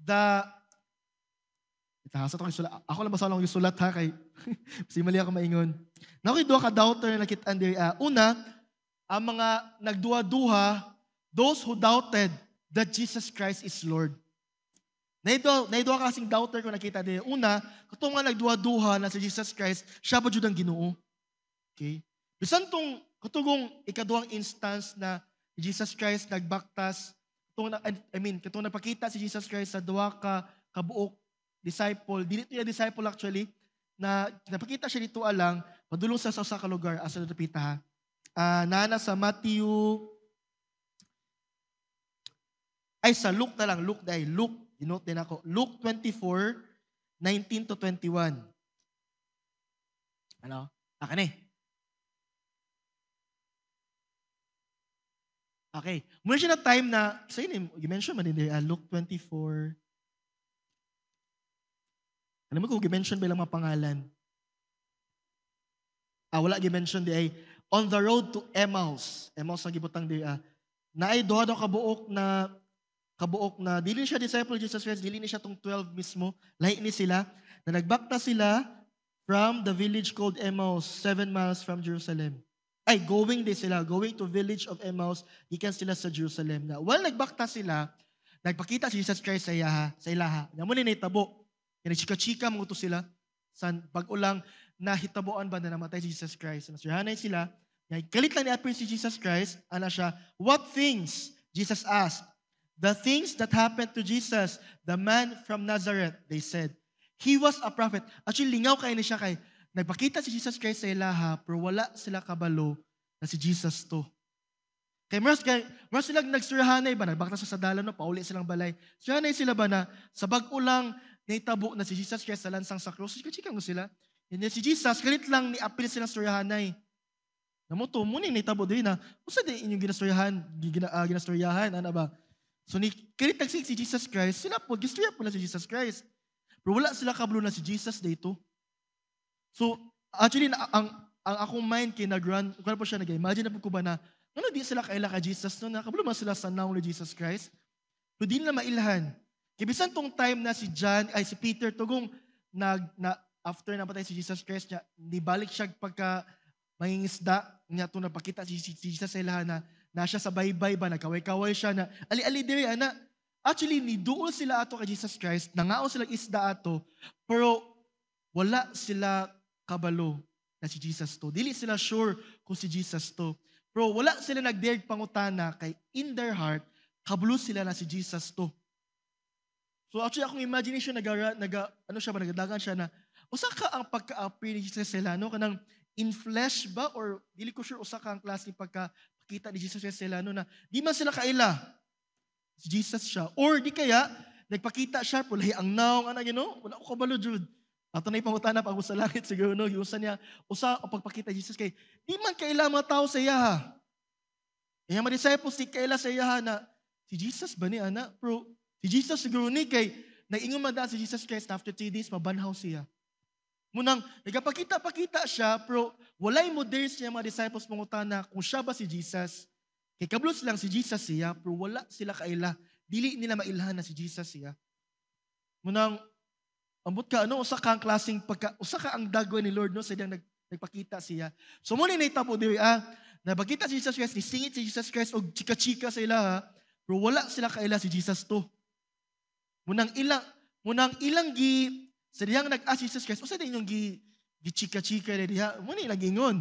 the ako lang basa lang yung sulat ha kay kasi mali ako maingon. Na ako yung ka doubter na nakita diri. Una, ang mga nagduha-duha, those who doubted that Jesus Christ is Lord. Na ito kasing doubter ko nakita din. Una, katong nga nagduha-duha na si Jesus Christ, siya ba jud ang Ginoo? Okay? Bisan tong katugong ikaduhang instance na Jesus Christ nagbaktas, katong napakita si Jesus Christ sa duha ka kabuok disciple, dili to yung disciple actually, na napakita siya dito alang, padulong sa ka lugar, asa napita ha. Nana sa Matthew, sa Luke na lang, Luke, dinote din ako. Luke 24, 19 to 21. Ano? Akan eh. Okay. Muna siya na time na, sa yun, i-mention man din Luke 24. Alam mo kung i-mention ba lang mga pangalan? Wala i-mention di ay, on the road to Emmaus. Emmaus ang gibutang di na ay doha daw kabuok na dili siya disciple of Jesus Christ, dili ni siya tong 12 mismo, lahi ni sila, na nagbakta sila from the village called Emmaus, 7 miles from Jerusalem. Going to village of Emmaus, ikan sila sa Jerusalem. Na while nagbakta sila, nagpakita si Jesus Christ sa ilaha. Namo ni nahitabo. Nagchika-chika mo to sila sa pag-ulang na hitaboan ba na namatay si Jesus Christ. Nasirhanay sila, Kalit lang ni-appear si Jesus Christ, ana siya, what things? Jesus asked. The things that happened to Jesus, the man from Nazareth, they said. He was a prophet. Actually, lingaw kayo ni siya kay, nagpakita si Jesus Christ sa ilaha, pero wala sila kabalo na si Jesus to. Kay silang nagsurahanay ba, nagbakta sa dalan, no, pauli silang balay. Surahanay sila ba na, sa bag-ulang naitabo na si Jesus Christ sa lansang sa krus, chika mo sila. Hindi si Jesus, kalit lang ni-appeal silang surahanay. Namuto, muning naitabo din na, usa din inyong ginastoryahan, ano ba? So, kalit nagsig si Jesus Christ, sila po, gistorya po na si Jesus Christ. Pero wala sila kablo na si Jesus dito. So, actually, ang akong mind kay nag-run, kung po siya nag-imagine na po ko ba na, ano di sila kaila ka Jesus no? Nakablo man sila sa naong ni Jesus Christ? So, di nila mailhan. Kibisan tong time na si Peter, tugong, after napatay si Jesus Christ, niya, nibalik siya pagka mangingisda, niya ito napakita si Jesus sa ilahan na siya sa baybay ba, nagkaway-kaway siya na, ali-ali diri, ana. Actually, niduol sila ato kay Jesus Christ, nangao silang isda ato, pero wala sila kabalo na si Jesus to. Dili sila sure kung si Jesus to. Pero wala sila nagdaig pangutana kay in their heart, kabalo sila na si Jesus to. So actually, akong imagination, nagadagan siya na, usa ka ang pagka-appear ni Jesus sila, no? Kanang in flesh ba? Or dili ko sure, usa ka ang klase pagkakita ni Jesus sila, no? Na di man sila kaila. Si Jesus siya. Or di kaya, nagpakita siya, pulahi ang naong, wala ko kabalo, Jude. Ato na ipangutana pag sa langit siguro, no? Yung usa ang pagpakita Jesus kay, di man kaila mga tao sa iya, ha? Yung mga disciples, di kaila sa iya, ha, na, si Jesus ba ni, ana? Pero, si Jesus siguro ni, kay, nag-ingon man si Jesus Christ, after 3 days, mabanhaw siya. Munang, nagpakita siya, pero, walay mo dares niya mga disciples mangutana, kung siya ba si Jesus. Kay kablos lang si Jesus siya, pero wala sila kaila. Dili nila mailhan na si Jesus siya. Munang, ambot ka, usa ka ang klaseng usa ka ang dagway ni Lord, no, sa diyang nagpakita siya. So, muna naitabo diri, nagpakita si Jesus Christ, nisingit si Jesus Christ, o chika-chika sa ila, ha, pero wala sila kaila si Jesus to. Munang ilang sa diyang nag-ask Jesus Christ, usa din yung chika-chika na diha, muna yung nagingon.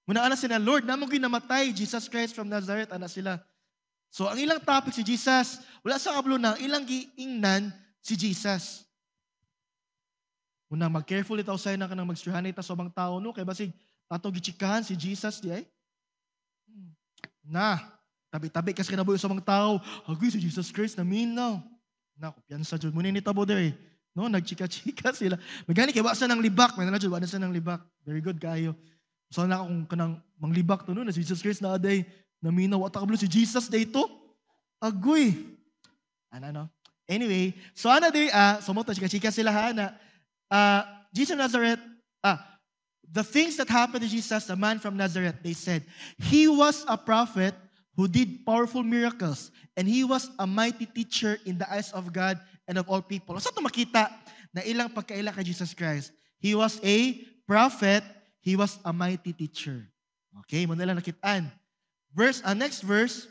Muna ana sila, Lord, namang ginamatay, Jesus Christ from Nazareth, ana sila. So, ang ilang topic si Jesus, wala sa kablo na, ilang giingnan si Jesus. Muna, mag-careful itaw sa'yo na ka nang magsurhanay ita sa obang tao, no? Kaya basig, ato gichikahan si Jesus, di ay? Tabi-tabi kasi kinabuhi sa obang tao, agoy si Jesus Christ, naminaw. Kumpiyansa, Jud. Muna nitabo there, no? Nagchika-chika sila. Magani, kaya wasa ng libak. May nala, Jud, wasa ng libak. Very good kayo. So na kung kanang manglibak to no na si Jesus Christ na aday naminaw at kablo si Jesus day to. Agoy. No? Anyway, so day so mo to chika sila na Jesus of Nazareth the things that happened to Jesus, the man from Nazareth, they said, he was a prophet who did powerful miracles and he was a mighty teacher in the eyes of God and of all people. So ito makita na ilang pagkaila kay Jesus Christ. He was a prophet. He was a mighty teacher. Okay, mo nila nakitaan. Next verse,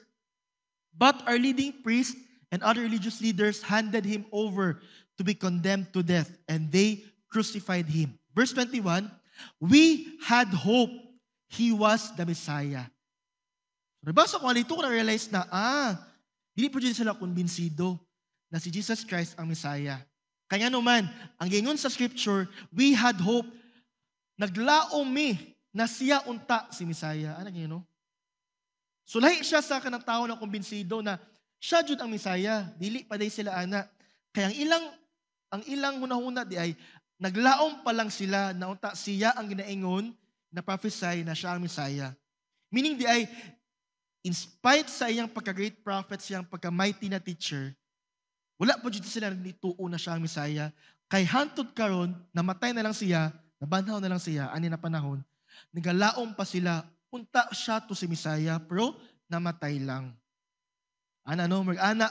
but our leading priests and other religious leaders handed him over to be condemned to death, and they crucified him. Verse 21, we had hope he was the Messiah. Nabasa ko, alito ko na-realize na, hindi po dyan sila kumbinsido na si Jesus Christ ang Messiah. Kaya naman, ang gingon sa scripture, we had hope. Naglaom na siya unta si Messiah. Ano yun, no? So, lahi siya sa kanang tao na kumbinsido na siya jud ang Messiah. Dili pa day sila ana. Kaya ang ilang hunahuna di ay, naglaom pa lang sila na unta siya ang ginaingon na prophesy na siya ang Messiah. Meaning di ay, in spite sa iyang pagka-great prophet, siyang pagka-mighty na teacher, wala po dito sila nagituo na siya ang Messiah. Kay hantod karon, namatay na lang siya, nabanhaw na lang siya, ani na panahon, nagalaom pa sila, unta siya to si Messiah, pero namatay lang. Ana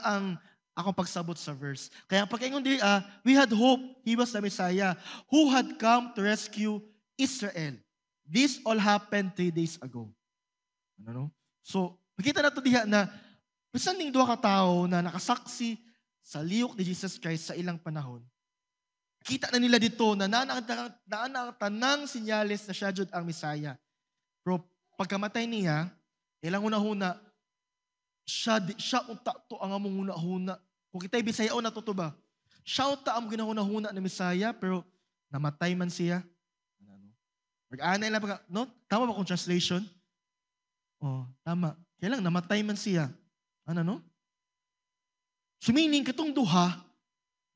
ang akong pagsabot sa verse. Kaya pagkaingon diri, we had hope he was the Messiah who had come to rescue Israel. This all happened 3 days ago. So, makita na ito diha na bisan ning duha ka tao na nakasaksi sa liyok ni Jesus Christ sa ilang panahon. Kita na nila dito na naan ang tanang sinyales na siya jud ang Messiah. Pero pagkamatay niya, ilang una-huna, siya unta to ang among una-huna. Kung kita'y Bisaya o natutuba, siya unta ang ginahuna-huna na Misaya, pero namatay man siya. Mag-aanay lang pagka, no? Tama ba kung translation? Oh, tama. Kaya lang, namatay man siya. No? So meaning, katong duha,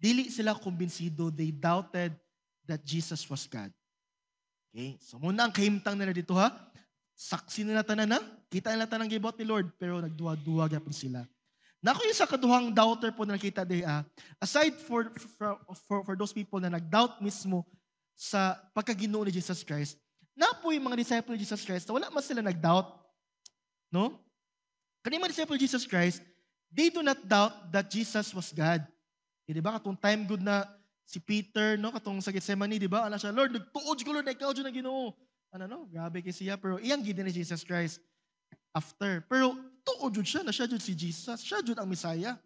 dili sila kumbinsido. They doubted that Jesus was God. Okay? So muna ang kahimtang nila dito ha. Saksi nila tanan na. Kita nila tanang gibot ni Lord. Pero nagduwa-duwa gyapon sila. Nako yung sa kaduhang doubter po na nakita diha. Aside for those people na nag-doubt mismo sa pagkaginoo ni Jesus Christ, na po yung mga disciple ni Jesus Christ, wala mas sila nag-doubt. No? Kani mga disciple ni Jesus Christ, they do not doubt that Jesus was God. Di ba? Katong time good na si Peter, no? Katong sa Gethsemane, di ba? Ala siya, Lord, nagtuod ko, Lord, ikaw dyan na ginoo. No? Grabe kay siya. Pero iyang gid ni Jesus Christ after. Pero tuod jud siya na siya jud si Jesus. Siya jud ang Messiah.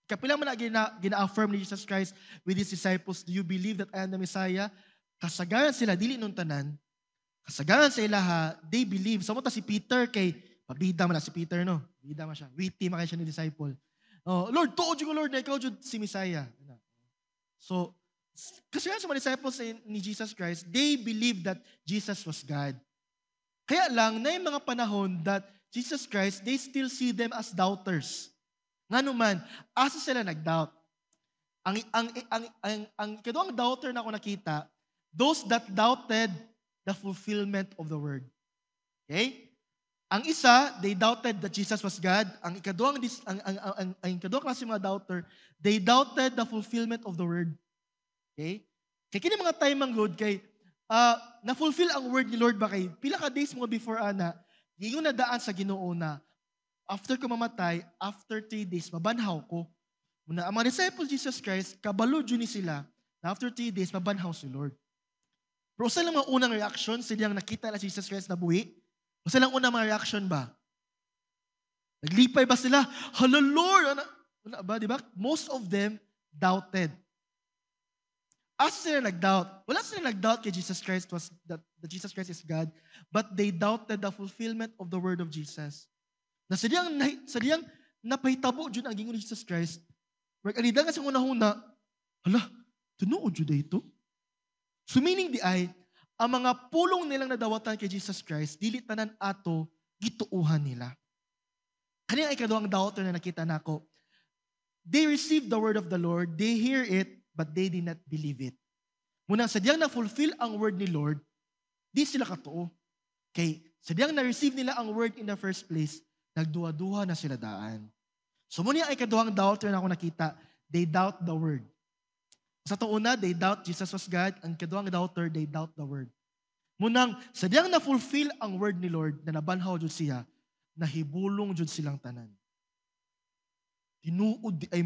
Kapila man gina-affirm ni Jesus Christ with his disciples, do you believe that I am the Messiah? Kasagaran sila, dili nung tanan. Kasagaran sa ilaha, they believe. Sa si Peter kay, pabida man na si Peter, no? Pabida man siya. Witty man siya ni disciple. Oh, Lord, tuod jud ko, Lord, na ikaw jud si Messiah. So, kasi sa mga disciples ni Jesus Christ, they believed that Jesus was God. Kaya lang, na yung mga panahon that Jesus Christ, they still see them as doubters. Nga naman, asa sila nag-doubt. Ang kaduang doubter na ako nakita, those that doubted the fulfillment of the word. Okay? Ang isa, they doubted that Jesus was God. Ang ikaduang klase mga doubter, they doubted the fulfillment of the word. Okay? Kaya kini mga time ang Lord, kay na-fulfill ang word ni Lord ba kay pila ka days mga before ana, yung nadaan sa Ginoo na after ko mamatay, after 3 days, mabanhaw ko. Muna, ang mga disciples Jesus Christ, kabalo dyan ni sila, na after 3 days, mabanhaw si Lord. Pero sa lang mga unang reaction, silang nakita na Jesus Christ na buhi, o sa lang unang mga reaction ba? Naglipay ba sila? Hala Lord! Wala ba, di ba? Most of them doubted. As sila nag-doubt, wala sila nag-doubt kay Jesus Christ that Jesus Christ is God, but they doubted the fulfillment of the word of Jesus. Na sadyang napahitabo dyan ang gingon ni Jesus Christ, mag-alida nga sa una-huna, hala, tunood dyan ito. So meaning di ay, ang mga pulong nilang nadawatan kay Jesus Christ, dili tanan ato, gituuhan nila. Kanina ikaduhang doubter na nakita nako, they received the word of the Lord, they hear it, but they did not believe it. Muna, sadyang na-fulfill ang word ni Lord, di sila katuo. Okay, sadyang na-receive nila ang word in the first place, nagduwa-duwa na sila daan. So muna ay kaduhang doubter na ako nakita, they doubt the word. Sa una, they doubt Jesus was God. Ang kaduhang doubter, they doubt the word. Munang, sadyang na-fulfill ang word ni Lord, na nabanhaw jud siya, nahibulong jud silang tanan. Tinuod, ay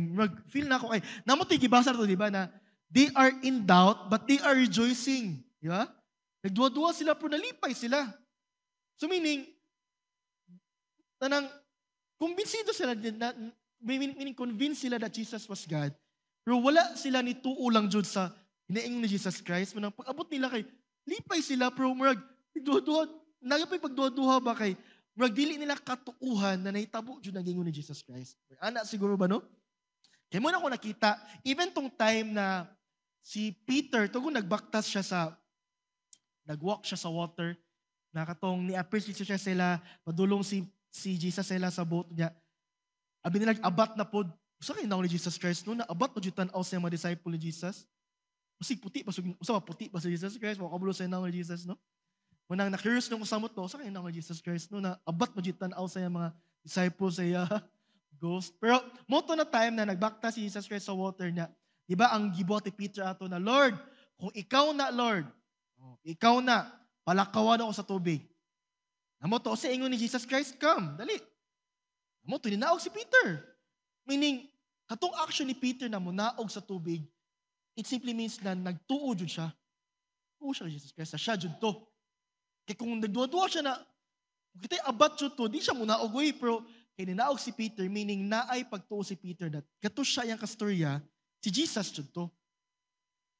feel na ako, ay namoy gibasa to, di ba, na they are in doubt, but they are rejoicing. Di ba? Nagduwa-duwa sila, pero nalipay sila. So meaning, kumbinsido sila, meaning convinced sila that Jesus was God, pero wala sila ni tuo lang jud sa hinaing ni Jesus Christ. Manang pag-abot nila kay, lipay sila, pero nagduwa-duwa, nagapay pagduwa-duwa ba kay, dili nila katuuhan na nahitabo jud ang gingon ni Jesus Christ. Ana siguro ba no? Kaya muna ako nakita, even tong time na si Peter, kung nagbaktas siya nagwalk siya sa water, nakatong ni-appreciate siya sila, padulong si Jesus sila sa boat niya. Abi nila abat na pod. Usa kay naon ni Jesus Christ no, na abat pa jud tan-aw sa mga disciple ni Jesus. Usig puti pa puti pa si Jesus Christ, mo kabulo sa naon ni Jesus no. Munang na-curious nung kasamot to, sa kanya ng Jesus Christ, no, na abat majitan out sa mga disciples sa ghost. Pero, moto na time na nagbakta si Jesus Christ sa water niya, di ba ang gibuhat ni Peter ato na, Lord, kung ikaw na, Lord, ikaw na, palakawan ako sa tubig. Namoto, sa ingon ni Jesus Christ, come, dali. Namoto, ninaog si Peter. Meaning, katong action ni Peter na munaog sa tubig, it simply means na nagtuo jud siya. Tuo siya kay Jesus Christ, siya jud to. Kaya kung nagduwa-duwa siya na, kung kita'y abat siya to, di siya muna ugoy, pero kaya ninaog si Peter, meaning naay pagtuo si Peter that kato siya yung kastorya, si Jesus jud to.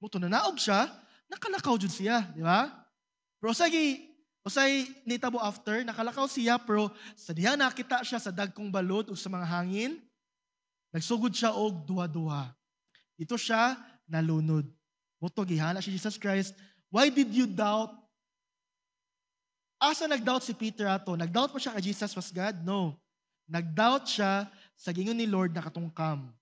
Muto na naog siya, nakalakaw jud siya, di ba? Pero sagi, Usay nitabo after, nakalakaw siya, pero sa diha nakita siya sa dagkong balod o sa mga hangin, nagsugod siya og duha-duha. Ito siya nalunod. Muto gihala si Jesus Christ. Why did you doubt? Asa nag-doubt si Peter ato? Nag-doubt pa siya kay Jesus was God? No. Nag-doubt siya sa gingon ni Lord na katungkam.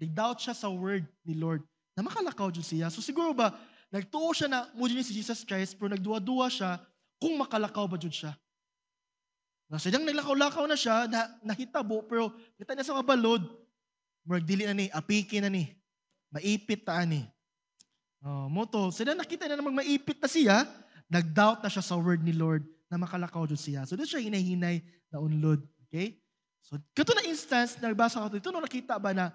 Nag-doubt siya sa word ni Lord na makalakaw dyan siya. So siguro ba, nagtuo siya na mo dyan si Jesus Christ, pero nagduwa-duwa siya kung makalakaw ba dyan siya. Sadyang naglakaw-lakaw na siya, nahitabo, pero kita niya sa mga balod, magdili na ni, apikin na ni, maipit ta ni. Moto, sila nakita na namang maipit na siya, nag-doubt na siya sa word ni Lord na makalakaw dyan siya. So doon siya hinahinay na unlod. Okay? So, kato na instance, nagbasa ko ito nung nakita ba na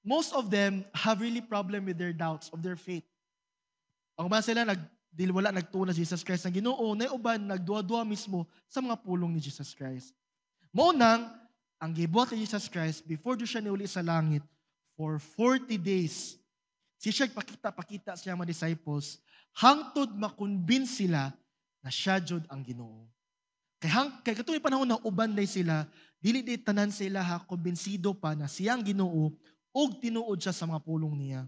most of them have really problem with their doubts of their faith. Ang ba sila, wala nagtuo na Jesus Christ na Ginoo, na uban, nagduwa-duwa mismo sa mga pulong ni Jesus Christ. Maunang, ang gibuhat ni Jesus Christ, before siya niuli sa langit, for 40 days, siya pakita siya mga disciples, hangtod makonvince sila na siya jud ang Ginoo. Kay katuloy panahon na uban day sila, dili di tanan sila ha, kumbinsido pa na siyang Ginoo, og tinuod siya sa mga pulong niya.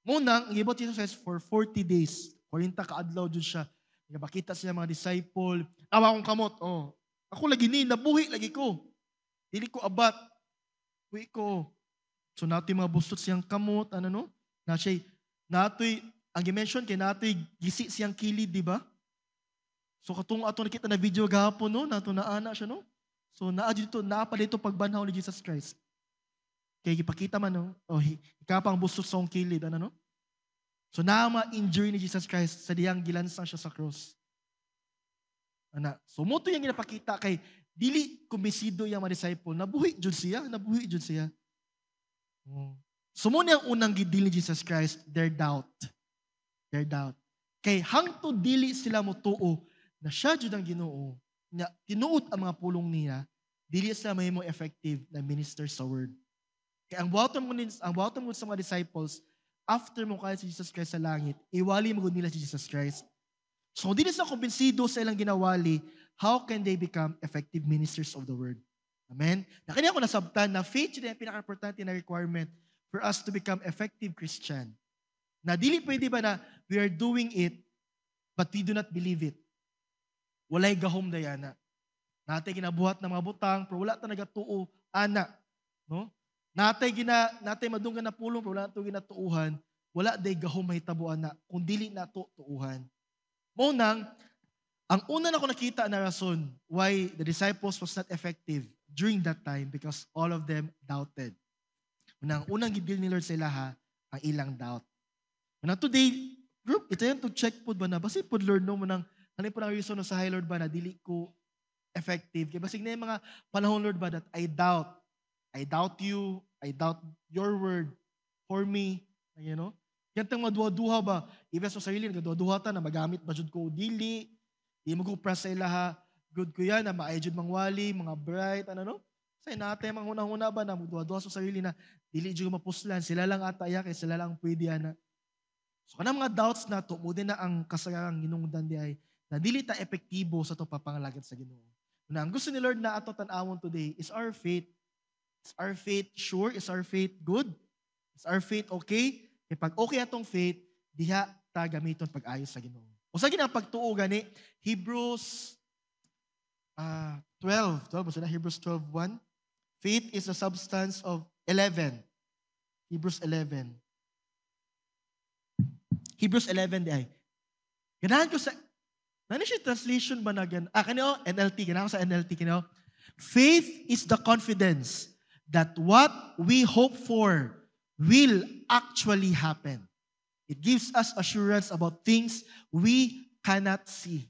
Munang, ang ibot Jesus Christ for 40 days. 40 kaadlaw dyan siya. Nakapakita siya mga disciple. Awa akong kamot. Ako lagi ni, nabuhi lagi ko. Dili ko abat. Buhi ko. So nato'y mga bustot siyang kamot. Nato'y, ang i-mention kay nato'y gisi siyang kilid, di ba? So katong ato nakita na video gahapon, no? Nato na ana siya, no? So naapa dito pagbanhaw ni Jesus Christ. Kaya ipakita man, no? Ikapang bustos sa kilid, no? So, ma-injury ni Jesus Christ sa diyang gilansang siya sa cross. So, muto yung ginapakita kay dili kumbisido yung mga disciple. Nabuhi dyan siya. So, muna yung unang gidili ni Jesus Christ, their doubt. Kay hangto dili sila mutuo na siya dyan ang Ginoo, na tinuod ang mga pulong niya, dili sila may mo effective na minister sa word. Kaya ang buhaton mo sa mga disciples, after mo kaya si Jesus Christ sa langit, iwali mo nila si Jesus Christ. So kung di sila kumbinsido sa ilang ginawali, how can they become effective ministers of the word? Amen? Nakanya ko nasabtan na faith yun yung pinaka-importante na requirement for us to become effective Christian. Na dili pwede ba na we are doing it, but we do not believe it. Walay gahom dayana. Natay ginabuhat ng mga butang, pero wala ta nagatuo, ana. No? Natay madunggan na pulong, pero wala ito ginatuuhan, wala day gahom mahitabuan na, kung dili na ito tuuhan. Munang, ang una na ko nakita na rason why the disciples was not effective during that time because all of them doubted. Unang gidil ni Lord sa ilaha, ang ilang doubt. Munang today, group, ito yan to check po ba na, basi po Lord no, munang, ano po ng reason sa high Lord ba na dili ko effective. Kaya basig na yung mga panahon Lord ba that I doubt you. I doubt your word for me. You know? Yan tang madua-duha ba? Iba sa sarili, nagdua-duha ta na magamit ba jud ko dili. Di mo ko press sa ilaha. Good ko yan na maay jud mangwali, mga bright, no? Say natin mga una-una ba na magdua-duha sa sarili na dili jud mapuslan. Sila lang ata ya kay sila lang pwede ana. So kanang mga doubts na to, mo din na ang kasayang ginungdan di ay na dili ta epektibo sa to papangalagan sa Ginoo. Na ang gusto ni Lord na ato tan-awon today is our faith. Is our faith sure? Is our faith good? Is our faith okay? E pag okay atong faith, diha ta gamiton pag-ayos sa Ginoo. O sa ginang pagtuo gani, Hebrews 12. Hebrews 12:1. Faith is the substance of 11. Hebrews 11 di ay. Ganahan ko sa nani siya translation ba na gan? Kanyo NLT, ganahan ko sa NLT kanyo. Faith is the confidence that what we hope for will actually happen. It gives us assurance about things we cannot see.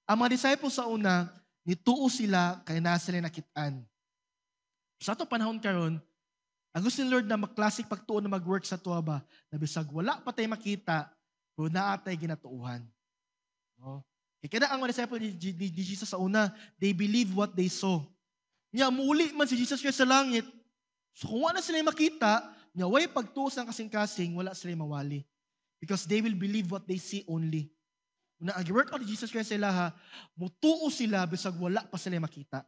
Ang mga disciples sa una, nituo sila kaya nasa sila nakitaan. Sa ito panahon karon, ang gusto ni Lord na mag-classic pagtuon na mag-work sa tuwa ba, na bisag wala pa tayo makita, pero naatay ginatuuhan. No? Kaya ang mga disciples ni Jesus sa una, they believe what they saw. Niya, muli man si Jesus Christ sa langit. So kung wala sila makita, niya, way pagtuos ng kasing-kasing, wala sila mawali. Because they will believe what they see only. Una, ang work out ni Jesus Christ sila ha, mutuo sila bisag wala pa sila makita.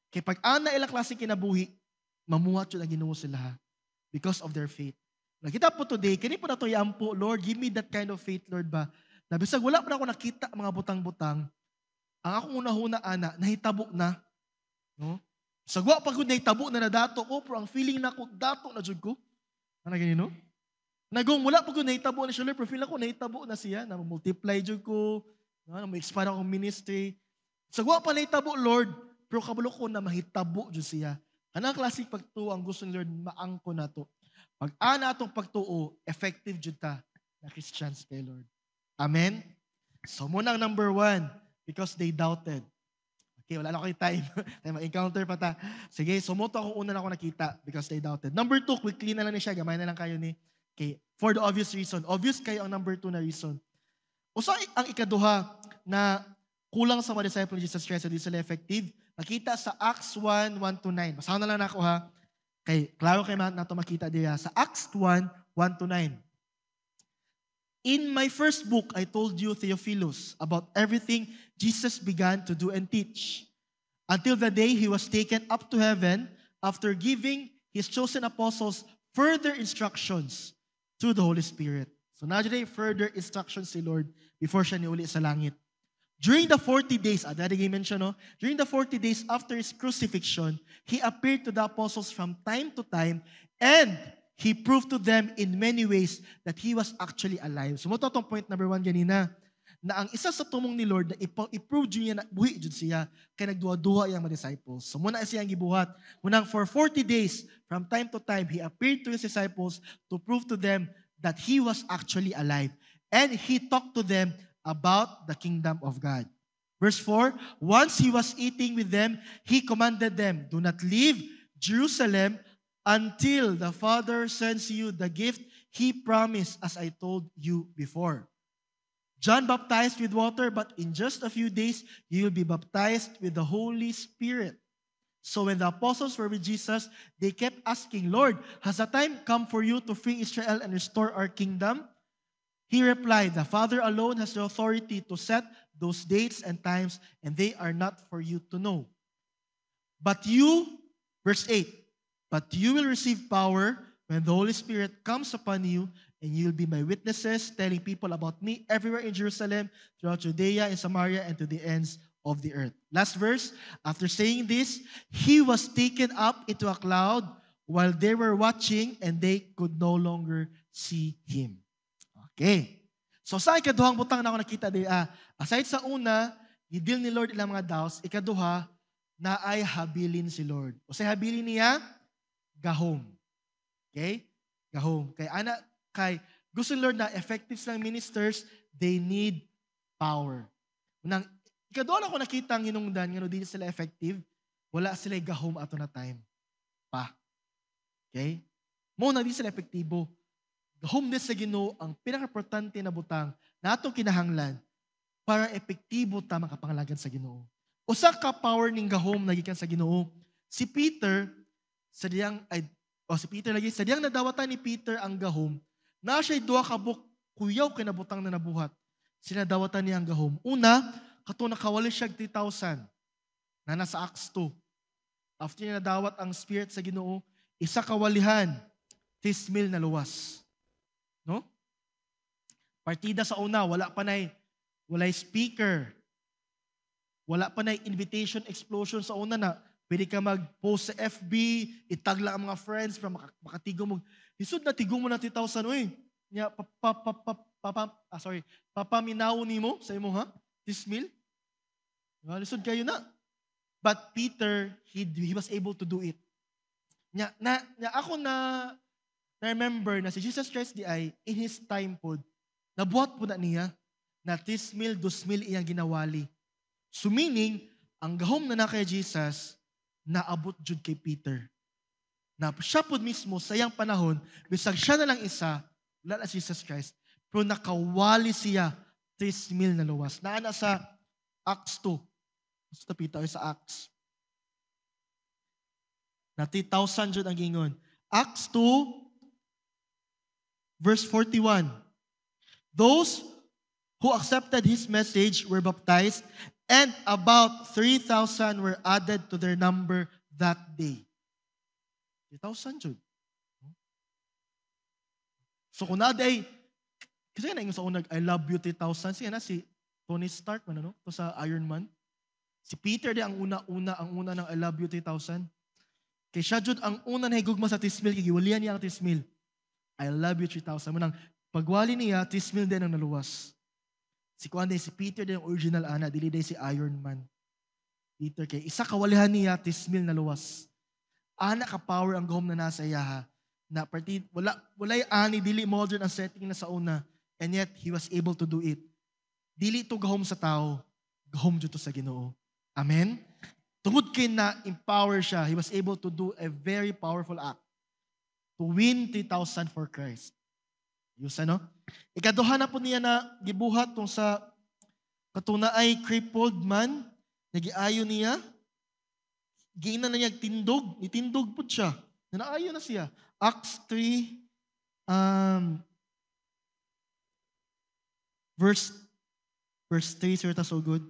Kay pag ana ilang klase kinabuhi, mamuhat yun ang Ginoo sila ha, because of their faith. Nakita po today, kini po na to yampo, Lord, give me that kind of faith, Lord ba, na bisag wala pa ako nakita mga butang-butang, ang akong una-huna ana, nahitabo na. No? Sagwa pag nahitabo na nadato ko, pero ang feeling na ko, dato na jud ko. Ano ganyan, no? Nagong mula pag nahitabo na siya, Lord, pero feel ako nahitabo na siya, na multiply jud ko, na ma-expand akong ministry. Sagwa pa nahitabo, Lord, pero kabalo ko na mahitabo jud siya. Anong klaseng pagtuo ang gusto ni Lord maangko na to? Pag ana atong pagtuo, effective jud ta na Christians kay Lord. Amen? So muna ang number 1, because they doubted. Okay, wala na kayo time. Tayo ma-encounter pa ta. Sige, sumuto akong una na ako nakita because they doubted. Number 2, quickly na lang ni siya. Gamay na lang kayo ni. Okay, for the obvious reason. Obvious kayo ang number 2 na reason. Usa ang ikaduha na kulang sa mga disciples of Jesus Christ at di sila effective. Nakita sa Acts 1:1-9. Basahan na lang ako ha. Kay, klaro kayo na ito makita diya. Sa Acts 1:1-9. In my first book, I told you, Theophilus, about everything Jesus began to do and teach, until the day he was taken up to heaven after giving his chosen apostles further instructions through the Holy Spirit. So now today, further instructions si Lord before siya niuli sa langit. During the 40 days, mention, no? During the 40 days after his crucifixion, he appeared to the apostles from time to time, and he proved to them in many ways that he was actually alive. So, ito itong point number 1 ganina, na ang isa sa tumong ni Lord na i-prove niya na buhi dyan siya, kaya nagduwa-duwa yung mga disciples. So, muna siyang gibuhat. Munang for 40 days, from time to time, he appeared to his disciples to prove to them that he was actually alive. And he talked to them about the kingdom of God. Verse 4, once he was eating with them, he commanded them, do not leave Jerusalem until the Father sends you the gift he promised, as I told you before. John baptized with water, but in just a few days, you will be baptized with the Holy Spirit. So when the apostles were with Jesus, they kept asking, Lord, has the time come for you to free Israel and restore our kingdom? He replied, the Father alone has the authority to set those dates and times, and they are not for you to know. But you, verse 8, but you will receive power when the Holy Spirit comes upon you, and you will be my witnesses, telling people about me everywhere in Jerusalem, throughout Judea and Samaria, and to the ends of the earth. Last verse, after saying this, he was taken up into a cloud while they were watching, and they could no longer see him. Okay. So sa ikaduhang butang na ako nakita di, aside sa una, i-deal ni Lord ilang mga doubts, ikaduha, na ay habilin si Lord. O sa habilin niya, gahom. Okay? Gahom. Kay gusto ni Lord na effective silang ministers, they need power. Unang, ikaduha na ako nakita ang hinungdan, nga no, di sila effective, wala sila gahom ato na time. Pa. Okay? Muna di sila efektibo. Gahomness sa Ginoo ang pinaka-importante na butang na atong kinahanglan para epektibo ta makapangalagan sa Ginoo. Usa ka power ning gahom na gikan sa Ginoo. Si Peter sa diyang nadawatan ni Peter ang gahom. Na siya'y duha ka kuyaw kinabutang na nabuhat. Sinadawatan niya ang gahom. Una, kato nakawali siya 3,000 na nasa Acts 2. After niya nadawat ang Spirit sa Ginoo, isa kawalihan, 10,000 na luwas. No? Partida sa una, wala speaker. Wala pa na invitation explosion sa una na pwede ka mag-post sa FB, itagla ang mga friends para makatigong mo. Lisod na tigong mo na 3,000, uy. Papaminaw ni mo sa imo, ha? 10,000? Lisod kayo na. But Peter, he was able to do it. Ako na-remember na si Jesus Christ di ay, in His time po, nabuhat po na niya na 10,000, 2,000 iyang ginawali. So meaning, ang gahom na kay Jesus, naabot jud kay Peter. Na siya po mismo, sa iyang panahon, bisag siya na lang isa, wala na si Jesus Christ, pero nakawali siya 10,000 na luwas. Naana sa Acts 2. Basta Peter sa Acts. Na 3,000 jud ang gingon. Acts 2, verse 41. Those who accepted his message were baptized, and about 3,000 were added to their number that day. 3,000 jud. So kung na day, kasi na yung sa unag, I love you 3,000, siya na si Tony Stark, ano, to sa Iron Man. Si Peter di ang una ng I love you 3,000. Kay siya jud ang una na higugma sa tismil, kay giwalian niya ang tismil. I love you 3,000. Munang pagwali niya, tismil din ang naluwas. Si Kuan si Peter din ang original ana, dili day si Iron Man. Peter kay isa kawalihan niya, tismil na luwas. Ana ka power ang gahom na nasa iya, na walay ani dili modern ang setting na sa una, and yet he was able to do it. Dili to gahom sa tao, gahom jud to sa Ginoo. Amen. Tungod kay na empower siya, he was able to do a very powerful act to win 3,000 for Christ. Yusa no? Ikaduha na po niya na gibuhat tong sa katuna ay crippled man, nagiayo niya, giina na niya tindog, nitindog po siya. Naayo na siya. Acts 3, verse 3, sir, so good.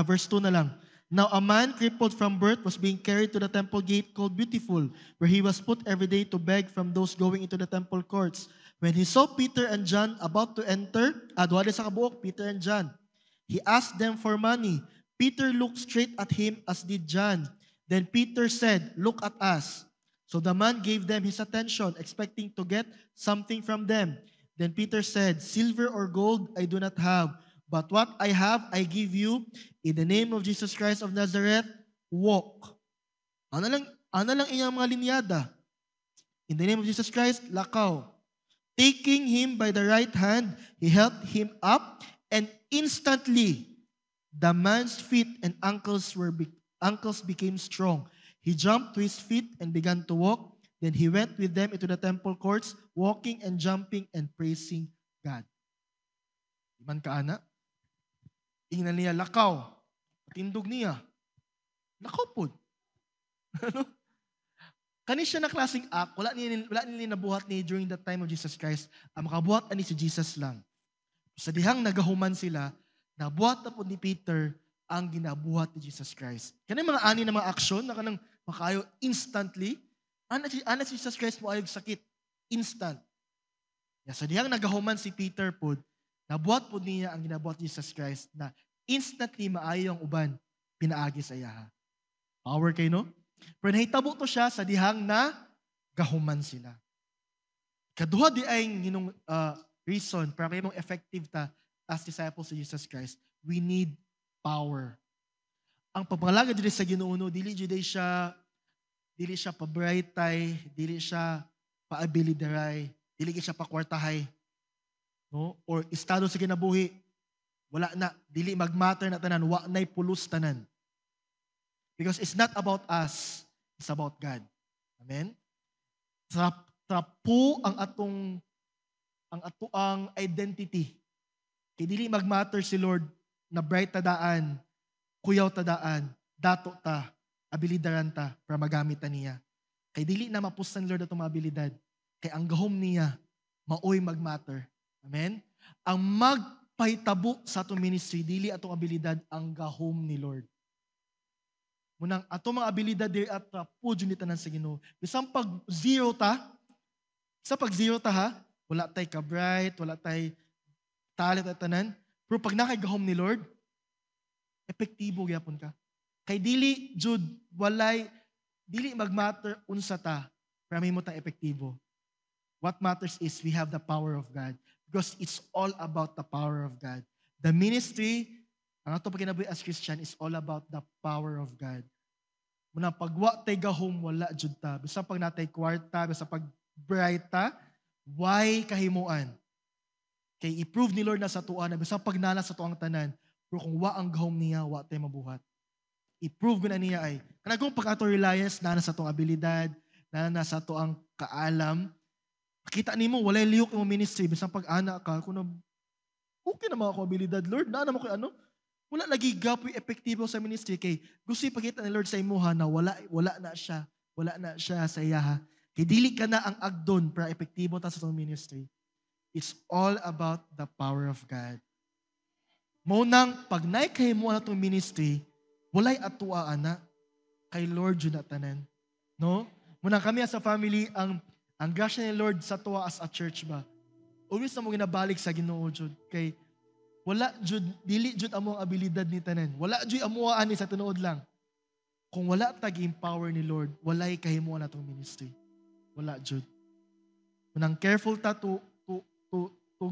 Verse 2 na lang. Now a man crippled from birth was being carried to the temple gate called Beautiful, where he was put every day to beg from those going into the temple courts. When he saw Peter and John about to enter, duha sa kabuok, Peter and John, he asked them for money. Peter looked straight at him as did John. Then Peter said, "Look at us." So the man gave them his attention, expecting to get something from them. Then Peter said, "Silver or gold I do not have, but what I have I give you. In the name of Jesus Christ of Nazareth, walk." Ano lang iyang mga linyada. In the name of Jesus Christ, lakaw. Taking him by the right hand, he helped him up, and instantly the man's feet and ankles became strong. He jumped to his feet and began to walk. Then he went with them into the temple courts, walking and jumping and praising God. Iman ka, ana? Ingnan niya, lakaw. Tindog niya. Lakaw po. Ano? Kani siya na klaseng act, wala nila nabuhat ni during the time of Jesus Christ. Ang makabuhat ani si Jesus lang. Sa dihang nagahuman sila, nabuhat na po ni Peter ang ginabuhat ni Jesus Christ. Kani mga ani na mga aksyon na kanang makayo instantly, ana si Jesus Christ mo ayog sakit. Instant. Sa dihang nagahuman si Peter po, nabuhat po niya ang ginabuhat ni Jesus Christ na instantly maayo ang uban, pinaagi sa iya. Power kayo, no? Pero nahitabo to siya sa dihang na gahuman sila. Kaduha di ay reason para kayo mong effective ta as disciples of Jesus Christ. We need power. Ang pagpangalaga dili sa Ginoo, dili siya pa-brightay, dili siya pa-abilidaray, dili siya pa-kwartahay, no? Or estado sa kinabuhi, wala na, dili mag-matter na tanan, wa na'y pulos tanan. Because it's not about us, it's about God. Amen? Trapo ang atoang identity. Kay dili mag-matter si Lord na bright ta daan, kuyaw ta daan, dato ta, abilidaran ta para magamit ta niya. Kay dili na mapusan Lord atong abilidad. Kay ang gahom niya maoy mag-matter. Amen? Ang magpahitabo sa atong ministry dili atong abilidad, ang gahom ni Lord. Munang ato mga abilidad diri at pudyo ni tanan sa Ginoo. Bisang pag zero ta ha, wala tay ka bright, wala tay talent at tanan. Pero pag nakagahom ni Lord, epektibo gyapon ka. Kay dili magmatter unsa ta para mahimo ta epektibo. What matters is we have the power of God, because it's all about the power of God. The ministry, ang ato pagkinabuhi as Christian, is all about the power of God. Muna pagwa tay gahom, wala jud ta. Bisa pag natay kwarta, bisa pag bright ta, why kahimuan? Kay i-prove ni Lord na sa tuwa na bisa pag nala sa tuang tanan, pero kung wa ang gahom niya, wa tay mabuhat. I-prove ko na niya ay, kanagong pag ato reliance, na sa tuang abilidad, na sa tuang kaalam, makita nimo walay liyok imong ministry, bisa pag ana ka, kung okay na mga abilidad, Lord, na naman ko wala lagi gapoy epektibo sa ministry kay gusto ipakita ni Lord sa imuha na wala na siya sa iyaha. Kay dili ka na ang agdon para epektibo ta sa itong ministry. It's all about the power of God. Maunang, pag naikay mo na itong ministry, walay atua ana kay Lord Jonathanan. No? Muna kami as a family, ang grasya ni Lord sa tuwa as a church ba? Always na mo ginabalik sa Ginoo Jud. Kay wala Jud, dili Jud among abilidad ni tanan. Wala Jud amuaan ni sa tinuod lang. Kung wala tag empower ni Lord, walay kahimuan na itong ministry. Wala Jud. Munang careful ta to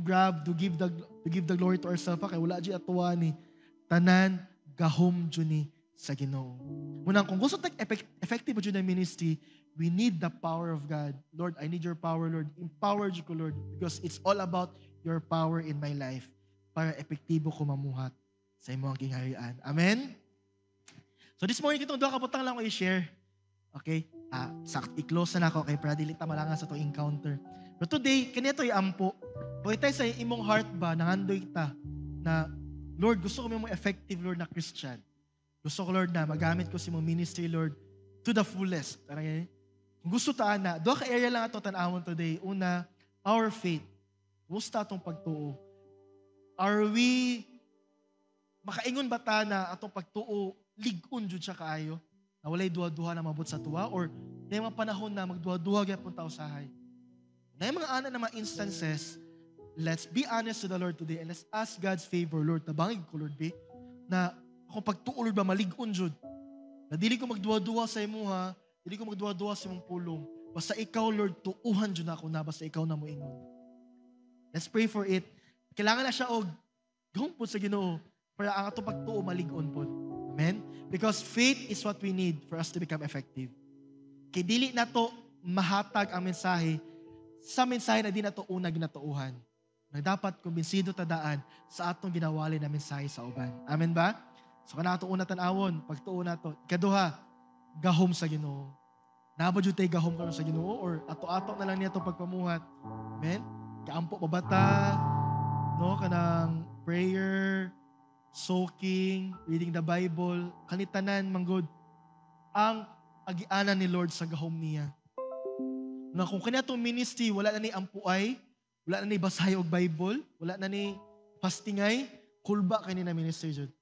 grab, to give the glory to ourselves. Kaya wala Jud atuwa ni tanan gahom Jud ni sa Ginoo. Munang kung gusto tag effective Jud na ministry, we need the power of God. Lord, I need your power, Lord. Empower Jud ko, Lord, because it's all about your power in my life para epektibo ko mamuhat sa imong kingharian. Amen? So this morning, itong doha kabutang lang ko i-share. Okay? I-close na ako kay para dili ta malangan sa itong encounter. But today, kanito i-ampo. Kung tayo sa imong heart ba, nangandoy ta na, Lord, gusto ko may effective, Lord, na Christian. Gusto ko, Lord, na magamit ko si mong ministry, Lord, to the fullest. Okay? Kung gusto ta na, doha ka area lang ito tanawon today. Una, our faith. Gusto atong pagtuo. Are we, makaingon ba ta na atong pagtuo, ligon jud siya kaayo? Na walay duha-duha na mabot sa tuwa? Or na yung mga panahon na magduha-duha gyapon ta usahay? Na yung mga ana na mga instances, let's be honest to the Lord today and let's ask God's favor, Lord, tabangig ko, Lord, be, na kung pagtuo, Lord, ba, maligon jud. Na dili ko magduwa-duwa sa imo ha, dili ko magduwa-duwa sa imong pulong. Basta ikaw, Lord, tuuhan jud ako na, basta ikaw na mo ingon. Let's pray for it. Kailangan na siya og gahom po sa Ginoo para ang atong pagtuo maligon po. Amen? Because faith is what we need for us to become effective. Kay dili na to mahatag ang mensahe sa mensahe na di na to una ginatuuhan. Na dapat kumbinsido tadaan sa atong ginawali na mensahe sa uban. Amen ba? So kana atong una tan-awon, pagtuo na to. Ikaduha, gahom sa Ginoo. Naba jud tay gahom karon sa Ginoo or ato-ato na lang niya to pagpamuhat. Amen? Kaampo pabata, no, kanang prayer, soaking, reading the Bible, kanitanan manggod ang agianan ni Lord sa gahom niya. Na kung kanya itong ministry, wala na ni ampuay, wala na ni basahay og Bible, wala na ni fastingay, kulba kay ni na ministry jud.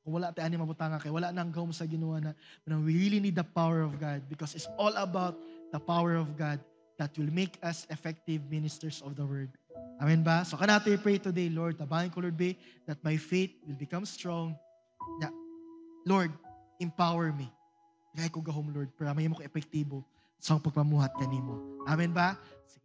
Kung wala tayo ani mabutanga kay wala nang gahom sa Ginoo na we really need the power of God because it's all about the power of God that will make us effective ministers of the word. Amen ba? So kanato i-pray today, Lord, tabangin ko, Lord, be, that my faith will become strong. Na, Lord, empower me. Ilay ko gahom, Lord, para may mo ko epektibo sa pagpamuhat kanimo. Amen ba?